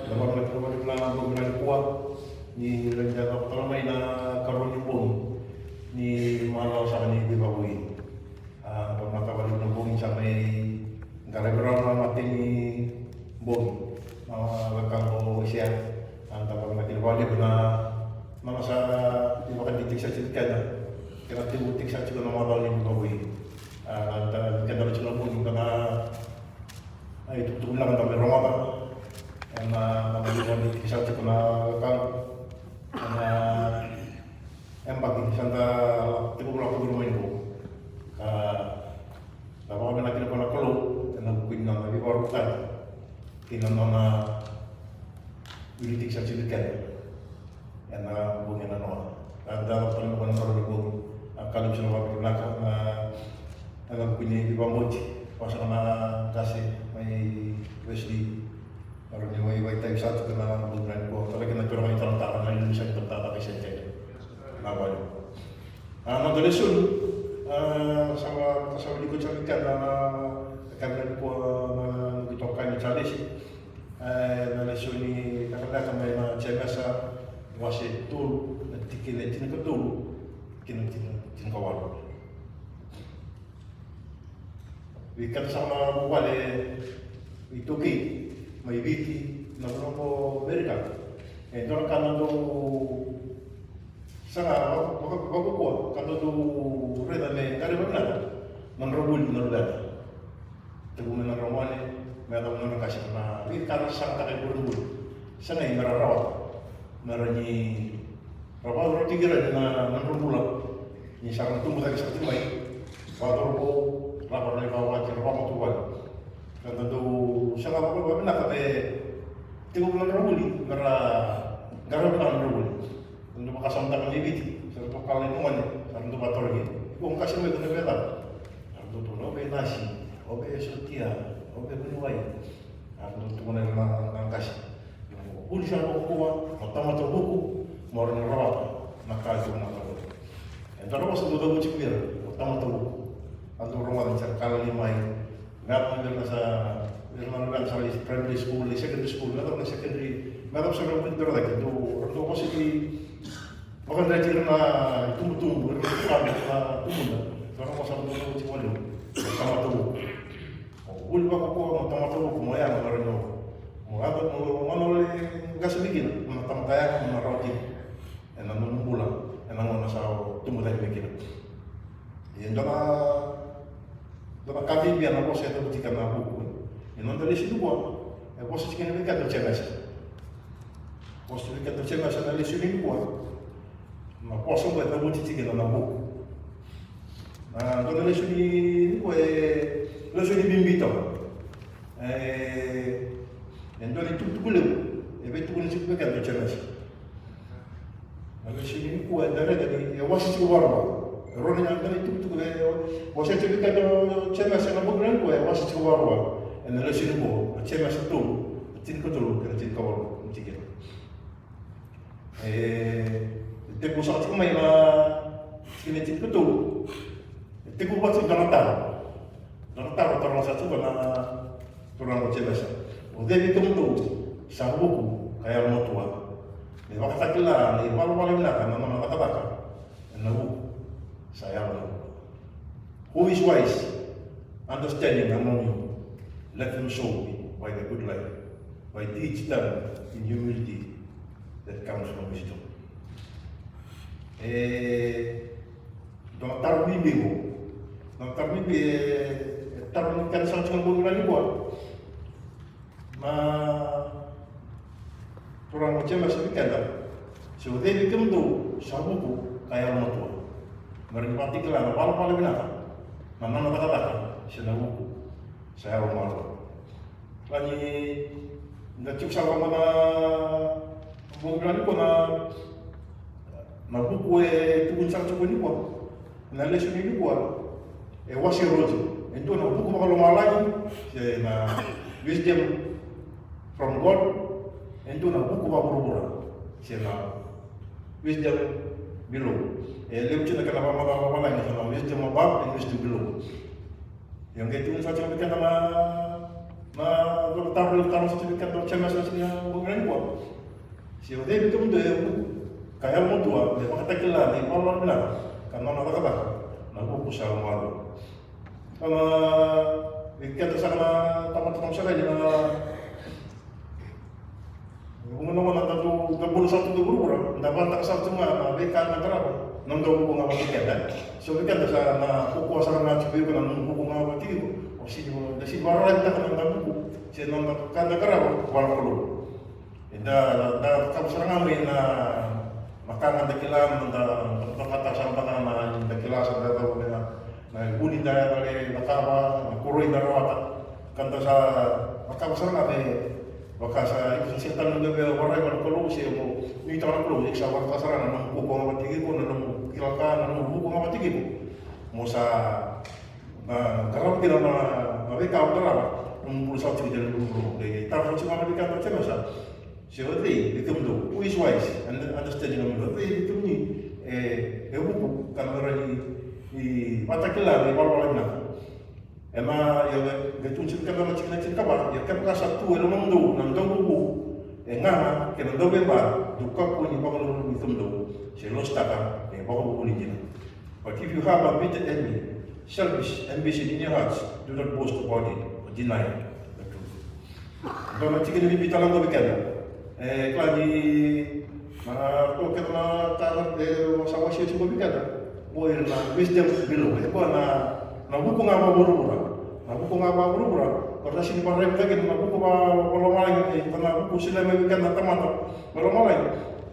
Speaker 6: dalam negeri na bulan kuat ni lanjut kalau main karon pun ni malau sa ni di bawi. Pag nakawali ng bungin sa may gara-gara mati ni bung. Lakang mo siya. Ang tapang nakinwali ko na mga sa di ba kanditik sa chitka na. Kaya tibutik sa chika na malau ni bawi. Ang kadalo sa bungin ka na ay tutulong lang kami rumah yang mga di kisah ko na lakang yang kinanona politik sa silikan yan na bungin na noa dapat pala ko ng karulubog ang kalub sa mga pinaka na alam ko niya iba mo pasok na kasi may Wesley parang yung may tayo sa atin na bugran ko talaga nagkaroon kayo talong-talong na yun siya itong sa inyo nabalo nagdalisyon sa likod sa ikan na kailan ko na nagitong kayo ni Charles na lesyon ni kakalakan may mga tiyama sa wasi tul nagtikin ko tul kinakawalo ikan sa mga buwan ituki may biti na ko Amerika doon ka na sa bago ko kando do reda me kariban na manrobul na lugar tugu na romane may daw na kasi na ikan sa kay burubul sa ngay mararawat marani rawa roti gira na manrobula ni sarang tumu tadi sa timay bago ko lapor na bawa kira mo tuwan kando do sa bago na ka tugu na robuli mara garab na robuli untuk makasanta kami biti, serta kali nuan, serta bator lagi. Ibu kasih mereka tu bela, serta tu no be nasi, obe setia, obe benuai, serta tu mana orang kasih. Uli sana buku, mata buku, morang rawat, nakal tu nakal. Entah apa sebab tu buku cipir, mata buku, atau rumah macam kalau limai, ngap ambil masa, orang orang sampai primary school, secondary school, atau secondary, ngap sampai pintar lagi tu, orang tu masih di Bukan dari na tumbuh-tumbuh, berkembang na tumbuh. Orang masa tumbuh cuma lu, sama tumbuh. Uli bako ko sama tumbuh kumaya na marino. Mo ada mo manole gas bikin, matang kaya mo roti. Enan mo bulan, enan mo sa tumbuh tadi bikin. Yan dona kami biar na bosa itu jika na buku. Yan dari situ gua. Bosa cikin bikin tu cemas. Bosa bikin tu cemas na lisinin gua. Ma posso vai dar muito tigre na boca. Quando eu cheguei, eu cheguei bem bito. Então ele tudo pulou. Ele tudo nesse pequeno do chama-se. Eu cheguei com a dele, eu acho que o barba. Eu não andei tudo você cheguei com o chama-se na boca branco, eu acho que o barba. Eu cheguei com o chama-se tudo. Tinha que tudo, que tinha que o tigre. Tipu satu kumai na sini tipu tu, tipu buat sudah natar orang satu bana orang macam biasa. Udah itu tu sabuku kayak orang tua. Ni waktu tak kelar, ni malu-malu nak kan, nama kata-kata. Nahu saya malu. Who is wise, understanding among you, let them show me by the good life, by teach them in humility that comes from wisdom. Don't taruh mimpi ko. Don't taruh mimpi, taruh kan sa cuma bulan lagi buat. Orang macam masih kata, so they become tu sabuku kaya orang tua. Menikmati kelar, paling benar. Mana nak kata, saya buku, saya orang malu. Lagi, dah cukup sama mana bulan ko na buku tukun sa tukun ni ko na lesson ni ko wasi rojo ento na buku makalo malay na wisdom from God ento na buku makuro siya na wisdom below lewat na kana malay na wisdom above and wisdom below yang itu sa tukun kan na doktor sa tukun kan chama sa siya bukan ko siya debe tum de kaya mo tua, dia pakai tekilan, dia malu benar, karena nak kata, nak buku salam malu. Karena kita tu sangat tamat saya jadi mengenal nak tu terbulu satu orang, dapat tak satu mana, bekan negara, nongdo buku ngapa kita, so bekan tu sana buku asal nak cuci buku buku ngapa kita, oh si baru lagi tak nongdo buku, si nongdo kan negara walau dah kamu serang kami makan tekilan kata sampai nama tekilan sampai tahu na buni daya kali nakaba kurui darawat kanta sa makaba serang kami Wakasa itu setan nunggu be warai kalau sih mau ni tangan kalau iksa waktu sarana nunggu kok ngabat tinggi kok nunggu kilakan nunggu kok ngabat tinggi kok musa karena kita mereka utara nunggu satu jalan dulu deh tapi cuma mereka macam apa siapa itu tuh who is wise and understanding of itu ni buku kamera di mata kelar di bawah nak ema ya betul kamera cik kabar ya kan satu elo mando nang buku ngama ke nang bemba duka ko ni bawah itu tuh selo staka bawah buku ni but if you have a bit envy selfish ambition in your hearts, do not boast about it or deny the truth. Kalau cikgu ni bitalang ko bikada, klani to kita tahu sama siapa cikgu bikada, boleh na wisdom below, na buku ngapa buru-buru, Karena sini parai lagi, na buku kalau malai, karena buku sila may bikada tamata, kalau malai,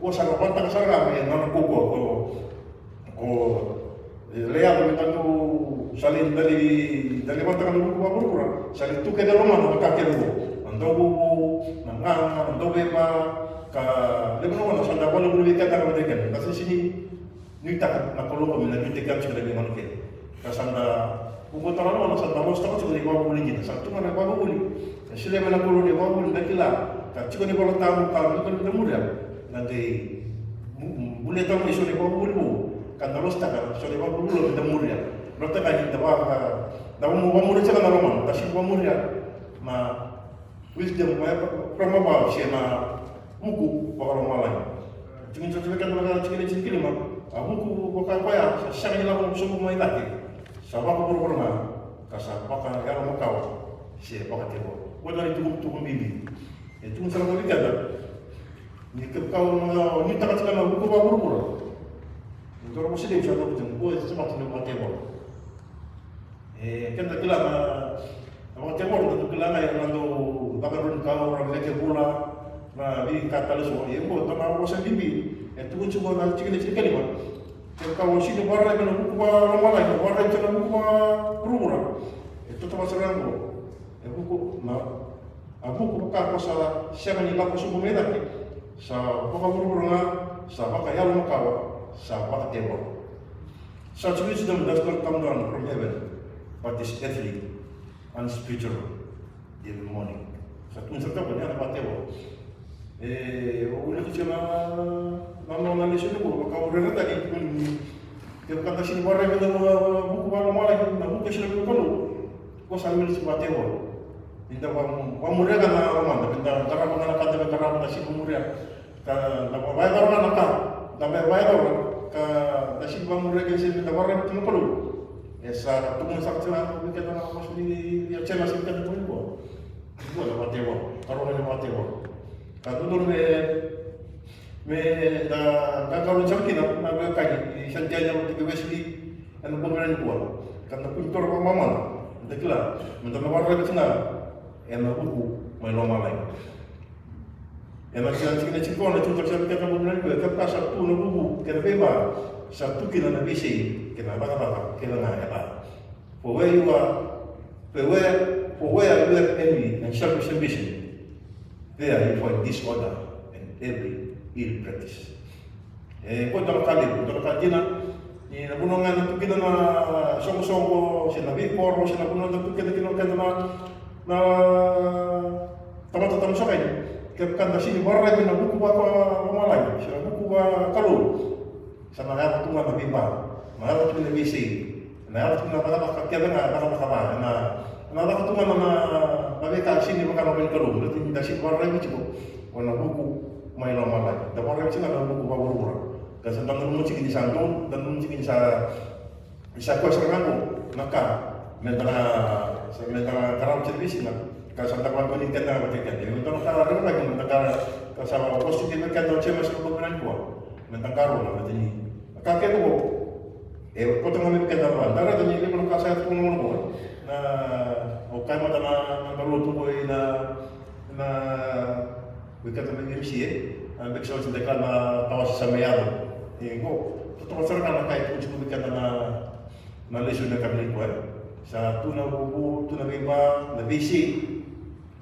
Speaker 6: sangat pantang sarang ya, na buku ko leal mitanu salin dari mata kan buku buru-buru, salin tu ke dalam mana kakek lu, ando buku, nang ando beba, ka lepas mana sanda kalau beri kata kepada kan, nasi sini ni tak nak kalau kami nak kita sudah dengan kita, kasanda buku terlalu mana sanda los tak cuma di bawah buli kita, satu mana bawah buli, sila mana kalau di bawah buli nak kila, cuma di bawah tamu kalau kita mudah, nanti boleh tahu isu di bawah buli bu. Kan terus tak kan, so lewat dulu kita mulia. Berarti kan kita bawa mulia cakap nama, tapi mulia. Ma wisdom, permabau siapa muku bakal malai. Cuma kan mereka cikgu mah, muku bakal payah. Siapa yang lalu semua main lagi. Siapa kau berpernah, kasar bakal yang mau kau siapa bakal tebak. Bukan itu untuk bibi. Cuma salah kau dikata. Ni kau ni tak cakap muku buru-buru. Kalau muslim siapa pun boleh semua tu nak tebak. Kan tak kelam, nak tebak tu kelam yang lalu bakarun kau orang lelaki bola, na di kata lu semua. Yang buat tanah bosan bibi. Itu pun cuma nak cikgu ni mah. Kalau sini barai kena buku barai, barai kena buku berumur. Itu tempat serang tu. Buku buku bakal pasal siapa ni laku semua mereka. Sa buku berumur sa bakal yang kau. Sahabat tebak. Such wisdom does not come down from heaven, but is earthly and spiritual in the morning. Satu serta banyak apa tebak. Ulah cuma nama lisung itu, kalau orang tadi pun dia kata sini barang kita buku malam malam, buku sini kalau, kau sambil cuma tebak. Minta pamurya kan orang, minta cara mengenalkan dengan cara menasi pamurya. Kalau bayar orang nak. Tambah bayar orang, kasih bang mereka yang minta barang itu perlu. Esa tu mungkin sakit lah, kita nak masuk di dia cina sih kita tu ibu. Ibu ada mati ibu, kalau ada mati ibu. Kalau tu dah kalau sakit nak kaji, sanjanya untuk kewesi, anu pengeran ibu. Karena pintar apa mama, entahlah, minta barang itu sana, anu buku, main lama lain. Yang masih kita cikgu nak contoh saya kata benar juga, kita satu nubuh kita beba, satu kita nak bisi, kita apa kita nak apa. For where you have envy and selfish ambition, there you find disorder and every ill practice. Kau tak kali na, ni nabunongan itu kita na song sinabi poro sinabunongan itu kita na tamat sakay. Kan sini barai na buku apa malai, siapa buku kalau sama ada tungan na bimba, mahal tu na bisi, na tu na apa kita na apa na tungan na mereka sini bukan orang kalau, berarti dari sini barai itu, warna buku main malai, dah barai itu na buku baru-baru, kan sedang rumah cikin di santun dan rumah cikin sa kuas rangu, maka mentara karam cervisi na. Kalau sampai kalau ni kita nak berdekat, jadi untuk kalau ada lagi mentang kalau positif kita dah cuma sebab beran kuat, mentang karo lah macam ni. Kakek tu, kau tengah mikir apa? Antara tu ni kalau saya tu ngomong, na, okay macam na kalau tu boleh na, kita tu macam MC besok sedekah na tawas semayal, kau tu pasal kan kakek tu cuma mikir na lesu na kami kuat. Sa tu na bubu, tu na bimba, na bisi.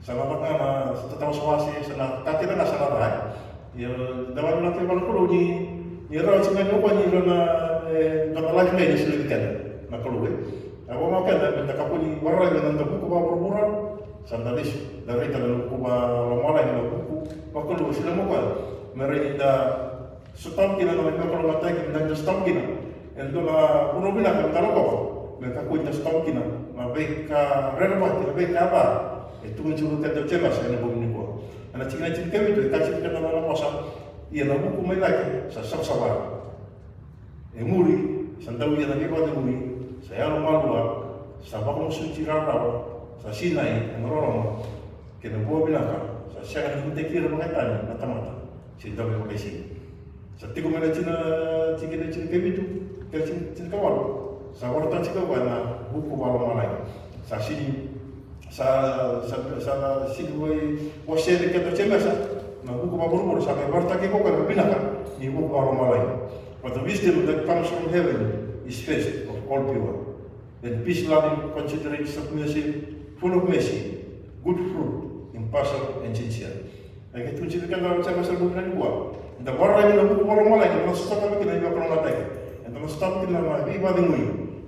Speaker 6: Salah na tatawa swasi sana tatira na sana rai. Ya dalam nanti kalau kulo ni raw singa no ko ni na life lane sila kan na kulo Ako makan benda kapuni warra dengan buku ba berburan sandalis dari kalau buku ba lomala dengan buku pakulu sila mo kan mereka sutang kina na kalau matai kita sutang kina endo na uno bina kan kalau ko mereka kuita sutang kina na beka relevan beka apa itu mencuri kata cemas yang bumi ko ana cina kami itu kasih kita na mosa ia na buku mai lagi sa sabar muri sandawi na kiba de muri saya lumalua sabak musuci rara sa sinai ngorong kena buah binaka sa siakan hinte kira mengatani mata-mata sinta be pakisi sa tigo mena cina cina kebitu ke cina kawal sa warta cika wana buku wala malai sa sini sa sini wase de keto cemasa na buku babur sa ke warta ke ko kan binaka ni buku wala malai but the wisdom that comes from heaven is first of all pure. Then peace-loving, considerate, submissive, full of mercy, good fruit, impartial and sincere. Yang itu ceritakan dalam saya pasal bukan dua. Kita barai na buku orang malai, kita stop kami kita iba kalau matai. Kita stop kita na iba dengui.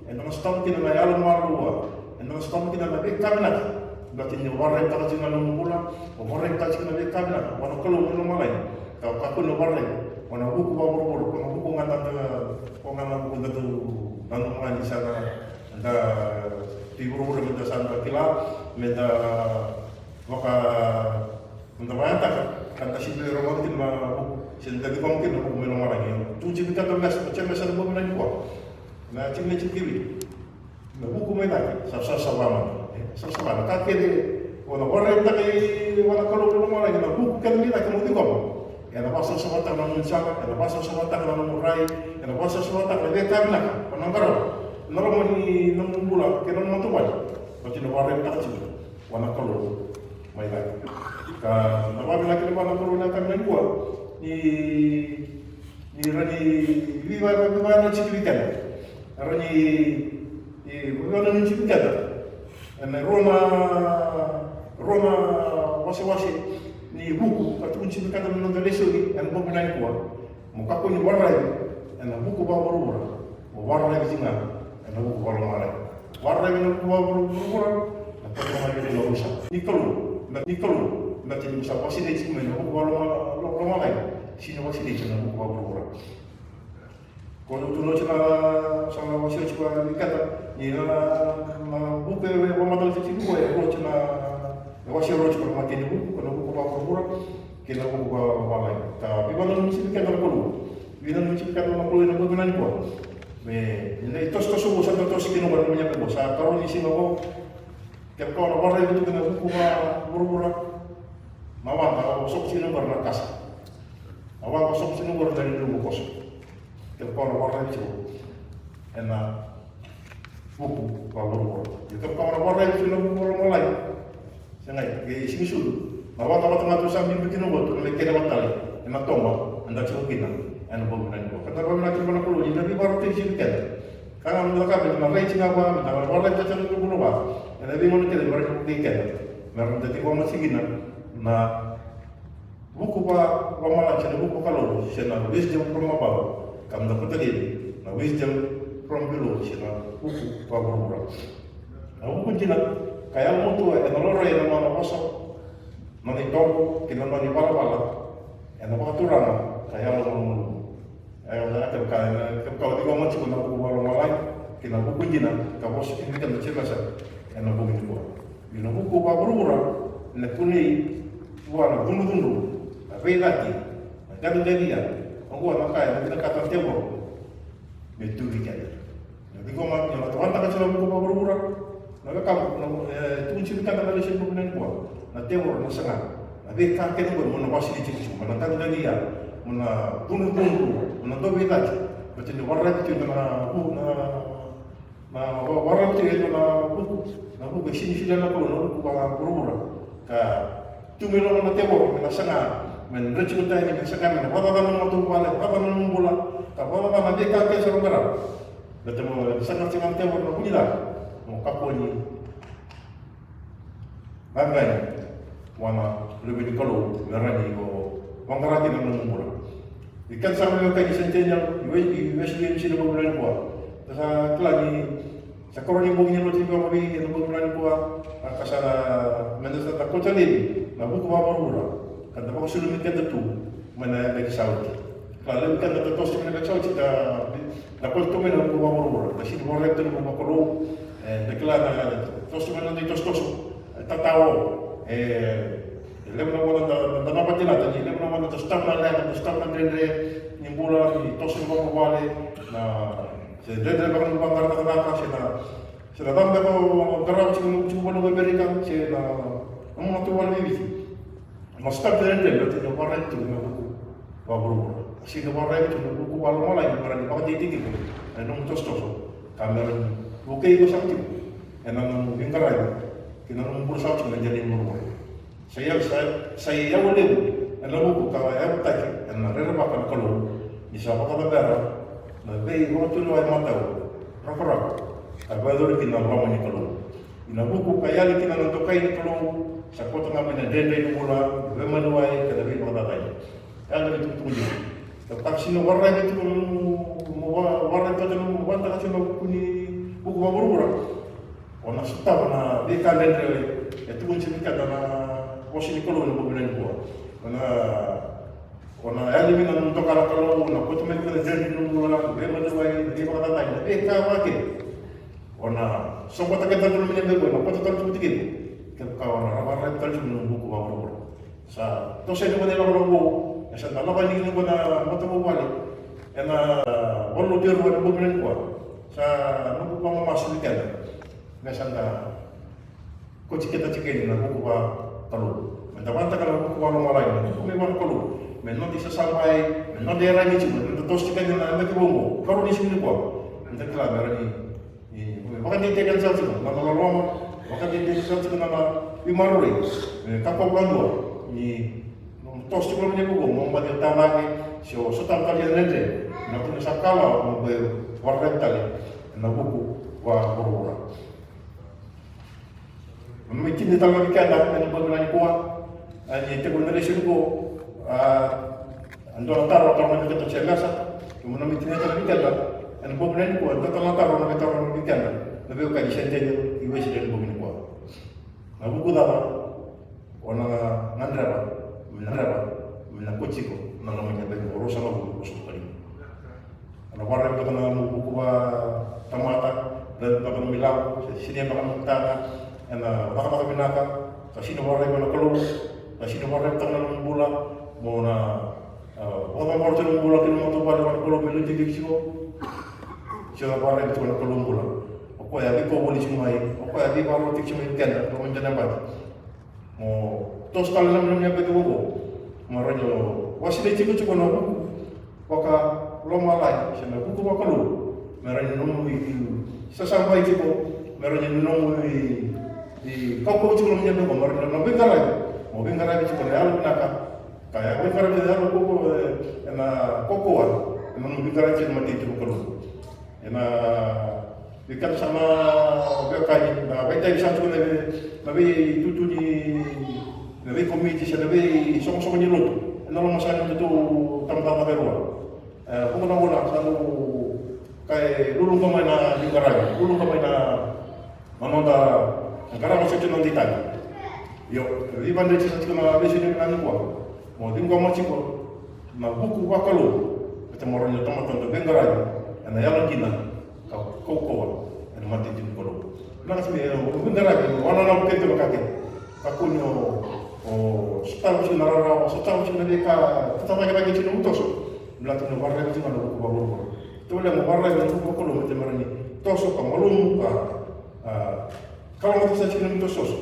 Speaker 6: Kita stop kita na alam marua. Kita stop kita na iba kabinet. Berarti ni barai tak cina na mula, barai tak cina na iba kabinet. Wana kalau kita malai, kau kakun na barai. Wana buku baru, wana buku ngata buku tu nanu mani sana. Anda tibur menda sana kila menda waka menda bayanta kan sibe romantin ma senda di mungkin aku melo lagi tu jibi kata mes macam mes ada bukan lagi kuat na cimne cikibi na buku mena sa sabama kakek wana orang tak wana kalau lagi na buku kan ni nak kamu tengok ya na pasal sabata na muncak ya na pasal sabata na murai ya na pasal sabata na beta nak panangkaro Normal ni nung bula kena nung tuan, macam ni warna tak cuma warna kalau mai lagi. Kan nama lagi ni warna kalau nak kami buat ni rani viva na ciklikan, rani viva na ciklikan. Dan Roma wasi ni buku atau ciklikan dalam lesu ni, yang bukan lagi buat. Muka ko ni warna ni, yang buku baru warna lagi cina. Nabu kalau malai, warna yang nabu baru, atau mana yang nabu rusak. Nikolu, nanti bisa pasti dia cuma nabu kalau malai, sini pasti dia nabu baru. Kalau tu cina sama masih cuma dikata, ni buku yang matal cici dua ya, kalau cina masih roh cuma mati ni buku, kalau buku baru, kita buku malai. Tapi kalau mesti dikata kalau, bila mesti dikata kalau nabu benar kuat. Ini tos urusan tos kini baru punya pebosa. Kalau di sini aku, kalau orang itu kena buku buru-buru, mawang kalau sok sini baru kas, mawang kalau sok sini baru dari dulu kos. Kalau orang itu, enak buku buru-buru. Kalau orang itu sini baru mulai, sengaja di sini sudah. Mawang kalau tengah tu sambil bikin buat, mereka dapat tali, enak tombak, anda cukup kita. Ano ba muna ko? Kata ba natin ba na kulo? Hindi na baru tension kan? Kalau kita kabel, mana cina apa? Kita orang kita cakap kulo ba? Yang lebih mana kita mereka buktikan. Mereka jadi orang masih gina. Na buku ba malah cina buku kalau cina wisdom from above. Kamu dapat tadi. Na wisdom from below cina buku ba berubah. Na buku cina kaya mutu yang lorong yang mana kosong. Nanti dong kita nanti bala-bala. Yang apa aturan kaya lorong. Kalau di kamar cuma nak buat orang lain, kita buku jina, kalau ini kan macam mana? Yang nak buku buat, bila buku baru-baru, nak kuni buat tunggu, tapi lagi, jangan jadi ya, orang nak kaya, kita kata tiap betul kita. Di kamar yang tuan tak cuma buku baru-baru, nak kamu tunggu kita nak belajar buku ni buat, nak tiap nak senang, tapi kakek tu mana masih dicicip, mana tak jadi ya. Mana tunggu, mana tu lagi. Macam ni warna itu na warna itu na buku sini nak kalau nak buru-buru. Cuma orang nak tebor, mana sangat, mana receh kita ini sangat, mana apa tu balik, apa bola, apa nanti kakek seorang berap. Betul, sangat tebor nak punya lah. Mau kapal ni, banggai. wana lebih di kalau merani ko wangarati na mumura ikan sama yo kay centennial USDM sila bulan ko sa klani sa koroni bugni no tigo mabi no bulan ko kasana menesa ta kotalin na buku mabura kan ta ko sulumit kan tu mana bagi saudi kalau kan ta tos mana bagi saudi da ko to mena buku mabura da si mo recto no makolo de klana tos mana di tos tatao lembra wala da napatila da lembra wala da stamna dendre nimbula ni tosin ko wale na se dendre ba kan bangar da ka se na bamba ko garab ci mo no amerika se na mo to wala bibi ma sta dendre da ti ko retto no ko buru si ko retto no ko wala mala ni para ni pa di di ko no tostoso kamera ko kay ko sakti enang bingaray kinang mo sa ci na jadi mo saya wale elamu ko ka ya taki na rera ba kan kalo ni sa ba ka bera na be ho tu no ay mataw rakora ka ba do ki na ba ni kalo ina buku ka ya ki na to kay ni kalo sa ko nga na dende ni mula be manuay ka da bi ba da tay ya ga tu tu ni to tak sino warra ni tu mo warra ka no wanda ka sino kuni buku ba burura ona sutta na be ka dende e tu ni ka na wasi ni kalau nak bermain buat, karena yang ini nak untuk kalau nak buat main kalau jadi nunggu orang, bagaimana dia berkata tanya, kau apa? Karena semua tak kita dulu menyebut buat, apa tu terus betul? Kau orang terus menunggu buku apa? Sa, tu saya cuma dia orang buku, saya tak lawan ini buat apa buat ni, karena orang dia buat bermain buat, sa nunggu kamu masuk ni kan, nggak kau cikita ni nak buku apa? Kalau mentawanta kalau ko wala malay ko may man ko men no di sa sampai men no dera ni cuma no tos tika na na ki bongo karo ni sini ko nda kala mera ni maka di tekan sa sa na lolo maka di tekan sa na imarori kapo bando ni no tos tika ni ko mo ma di tamake so so tam kali nende na ko sa kala mo be warren tali na buku wa borora Mungkin di tahun kita ada bagaimana kuat, ini teguh Malaysia itu, ando natar orang kita tercegah, kemudian mungkin kita ada, ando bagaimana kuat, kita natar orang kita ada, lebih kali sendiri iwas dan bagaimana kuat. Nabu kuda apa, orang nandra, mina kociko, namanya bagi urusan lagu urusan kali. Anak orang kita namu buku tamata dan bahkan milau, sini bahkan mutana. Na baka binaka kasi no waray mo kalo kasi no waray tang bula mo na wala mo tang bula kilo mo to ba na kalo melo di diksiko siya waray to na kalo bula o ko ya bi ko boli sumay o ko ya bi ba ro tikso mo kenda to mo jana ba mo tos kala nam niya be ko mo ranyo wasile tiko ko no baka lo malay siya na buku ba kalo meron no mo sa sampai tiko meron no mo di kau cuma menyebut nomor nabi ngarai cuma real naka kayak ngarai real koko na kokoan nabi ngarai cuma mati cuma kalau na ikan sama bekai na bekai bisa cuma nabi tutu di nabi komiti sih nabi sama ni lot nalar masalah itu tambah berua pengguna bola selalu kayak dulu kau main di ngarai dulu kau main mana Sekarang masih cuma ditanya, yo, riban dari sisa cuma besi ni nani kuah, mau tinggal macam ko, na buku wakalo, kita moranya teman-teman bengarai, anda yang kina, kau kau, anda mati jin kolo, nang sebenarnya bengarai, orang kita berkata, aku nyo, setahun sih narara, setahun sih mereka, tetap lagi cina utos, belakang warai cuma buku baru, tu yang warai buku kolo macam mana ni, tosok kamalum kalau mau saya cakap itu sos,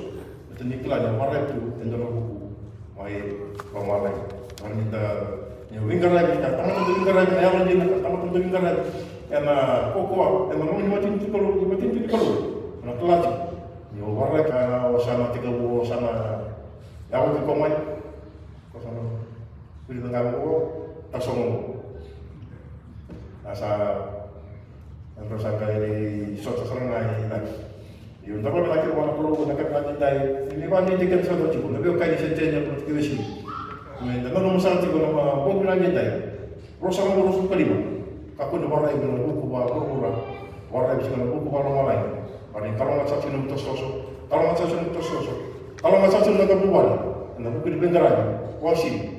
Speaker 6: itu niklah yang marah itu tentang buku, mai pemalai, orang kita yang wingkar lagi, tamat untuk wingkar lagi, ayam lagi, tamat untuk wingkar lagi, karena koko, emang orang mati itu kalau, nak kelas, yang marah karena wasana 3 wasana, yang itu komai, wasana, beri tengah buku, tak semua, asal yang terus ada di suatu serangan lagi. Yung tako na kira mga kulo na kapatid tayo, hindi ba hindi kan sa doon ko, nabi kay sentenya ko tiyo si. May tanong mo sa tiko na mga pog na niya tayo. Rosa mo rosa pa lima. Kako na waray mo na buko ba mura. Waray bisa na buko ba waray. Paring kalau sa sino to soso. Kalau sa sino to soso. Kalau sa sino na buwan. Na buko di bengaran. Wasi.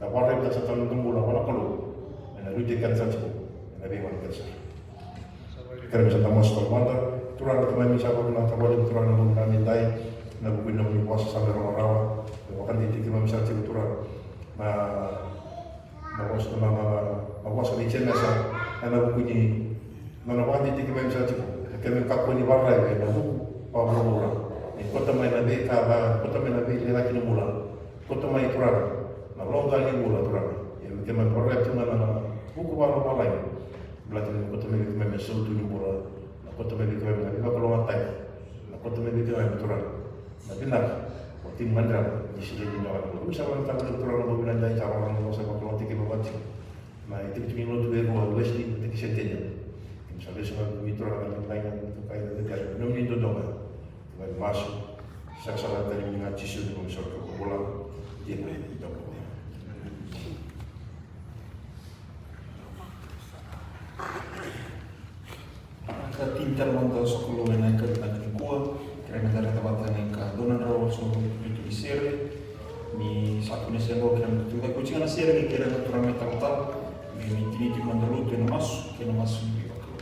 Speaker 6: Na waray bisa sa tanong mula wala kulo. Na luti kan sa tiko. Na bi wala kan sa. Kaya bisa tamos to manda. Turang itu kami siapa pun atau boleh turang namun kami dai, namun pun namun puasa sampai rawa-rawa, bahkan di tiga kami siapa turang, bawas di cina sa, namun pun ni, namun di tiga kami siapa, kami kaku ni barai, namun pawang mula, kota mai nabi kaba, kota mai nabi lelaki ni mula, kota mai turang, namun lagi mula turang, yang kami barai cuma buku baru balai, belajar kota mai kami sesuatu ni mula. Kota Medan kami nak kalau matai, kota Medan kami betulan. Tapi nak, tim mandra di sini di Jawa Timur. Bisa orang tahu betulan orang bilang dari cara orang mau sebab kalau tiket baca. Nah itu cuma lo tu ego, wes di tiket sentenya. Misalnya sebab betulan orang lain yang kaya dari belum itu dong. Baik masuk, saya salah tadi mengaji sudah komisar ke bola dia ni dong.
Speaker 1: Tintar manda sokolo na ka na kua kaya na tabatan ng donan raw so itu di sere mi satu na sengo kaya tu ka kucing na sere ni kaya na turang metal mi tiniti manda luto na mas kaya na mas mi ba ko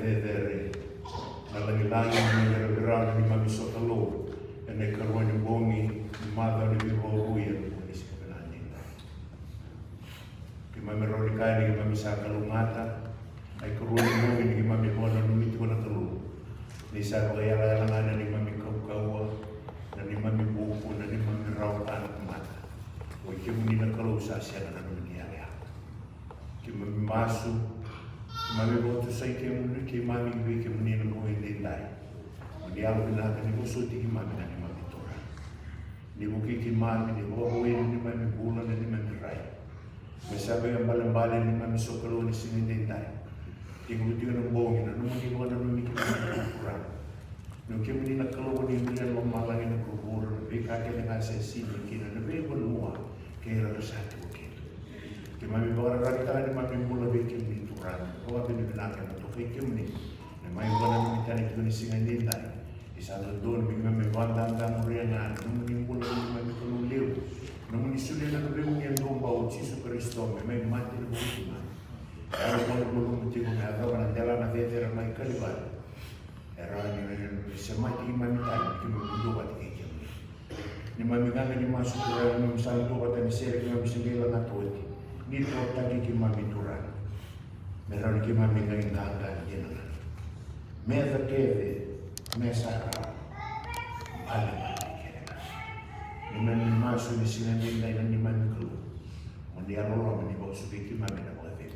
Speaker 6: tethere na langilangi ni rabirana ni mami sotalo ene karua ni bongi ni madha ni vivo ruya ni sipenani ki mami rorikani ki mami saka lumata ai karua ni bongi ni mami bona numi tuna telu ni saka yala ngana ni mami kau na ni mami buku na ni mami rautan mata o ki muni na kalau sasia na numi ya ki mami masu mami botu sai ke muni ki mami wi ke muni na ko inde dai ni alu na ni musu ti mami na ni mami tora ni buki ki mami ni bo wi ni mami bula ni mami rai me sabe yang bale ni mami sokolo ni sini inde dai ki muni ti na bongi na muni ko na mumi ki kurang no ki muni na kalau ni muni lo malangi na kubur be ka ke na sesi ni ki na be ko nuwa ke ra satu ki ki mami bora rata ni mami bula be ki ni o abe ni binaka na tokai kimni na mai wana ni tani tu ni singa ni dai isa lo don mi me wanda anda muria na no ni bula ni mami ko leu no ni sule na be ni ndo ba o Jesu Kristo me mai mate ni buti ma era ko lo mo ti ko me ava na dela na vetera mai kaliba era ni se mai ti mami tai ki mo ndo ba ti ki ni mami ganga ni masu tura ni msal to ba ta ni sere ki mami singela na toti ni to ta ki mami tura merano ki mami ngai nganga yena meza keve mesa ale ni mami masu ni singa ni mami kru moni alo ni bosu ki mami na bote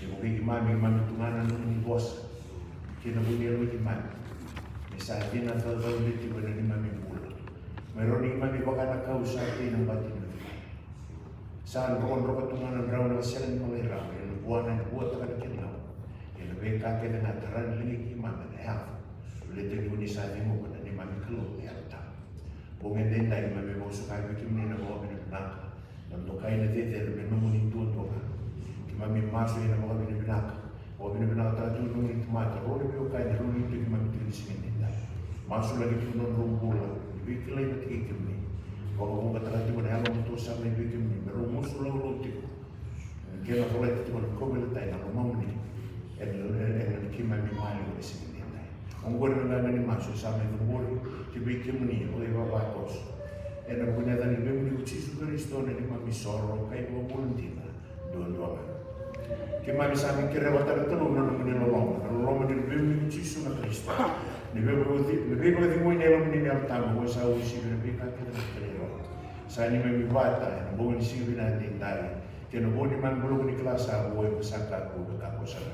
Speaker 6: ni mo ki mami tungana ni bos ki na buni alo ki mami mesa kina fa ni ti bona ni mami bula merano ki mami bakana kausa ti na batin saan ron ro tungana brown na sel ni mami ra buana buat tak kenal yang lebih kakek dengan teran lagi mana ya boleh jadi unisa ni mau pada ni mami keluar ya tak pengen denda ni mami mau suka bikin ni nak bawa bina benak dan tokai nanti lebih memuni tuan toka mami masuk yang bawa bina benak tak tu nunggu tomat roh lebih okai roh lebih mami tu di sini denda masuk lagi tu non rumpula lebih kelai betul ni kalau mau kata tu pada alam tu sampai bikin ni berumus ulang che la volete come le dai la mamma e chi mai mi male come si vede un guardo da mani maso sa me vuole che vi che muni voleva va cos e la buona da ni bemmi ucciso Cristo ne ma mi sorro kai bo volontina do che mai sa che revolta tutto non ne l'uomo ne bemmi ucciso na Cristo ne vedo di voi nella muni ne alta ma sa uscire per che da crero sa ni mi vata buon si vina di dai que no boni man belum di kelas aku yang pesangka aku dekat kosan.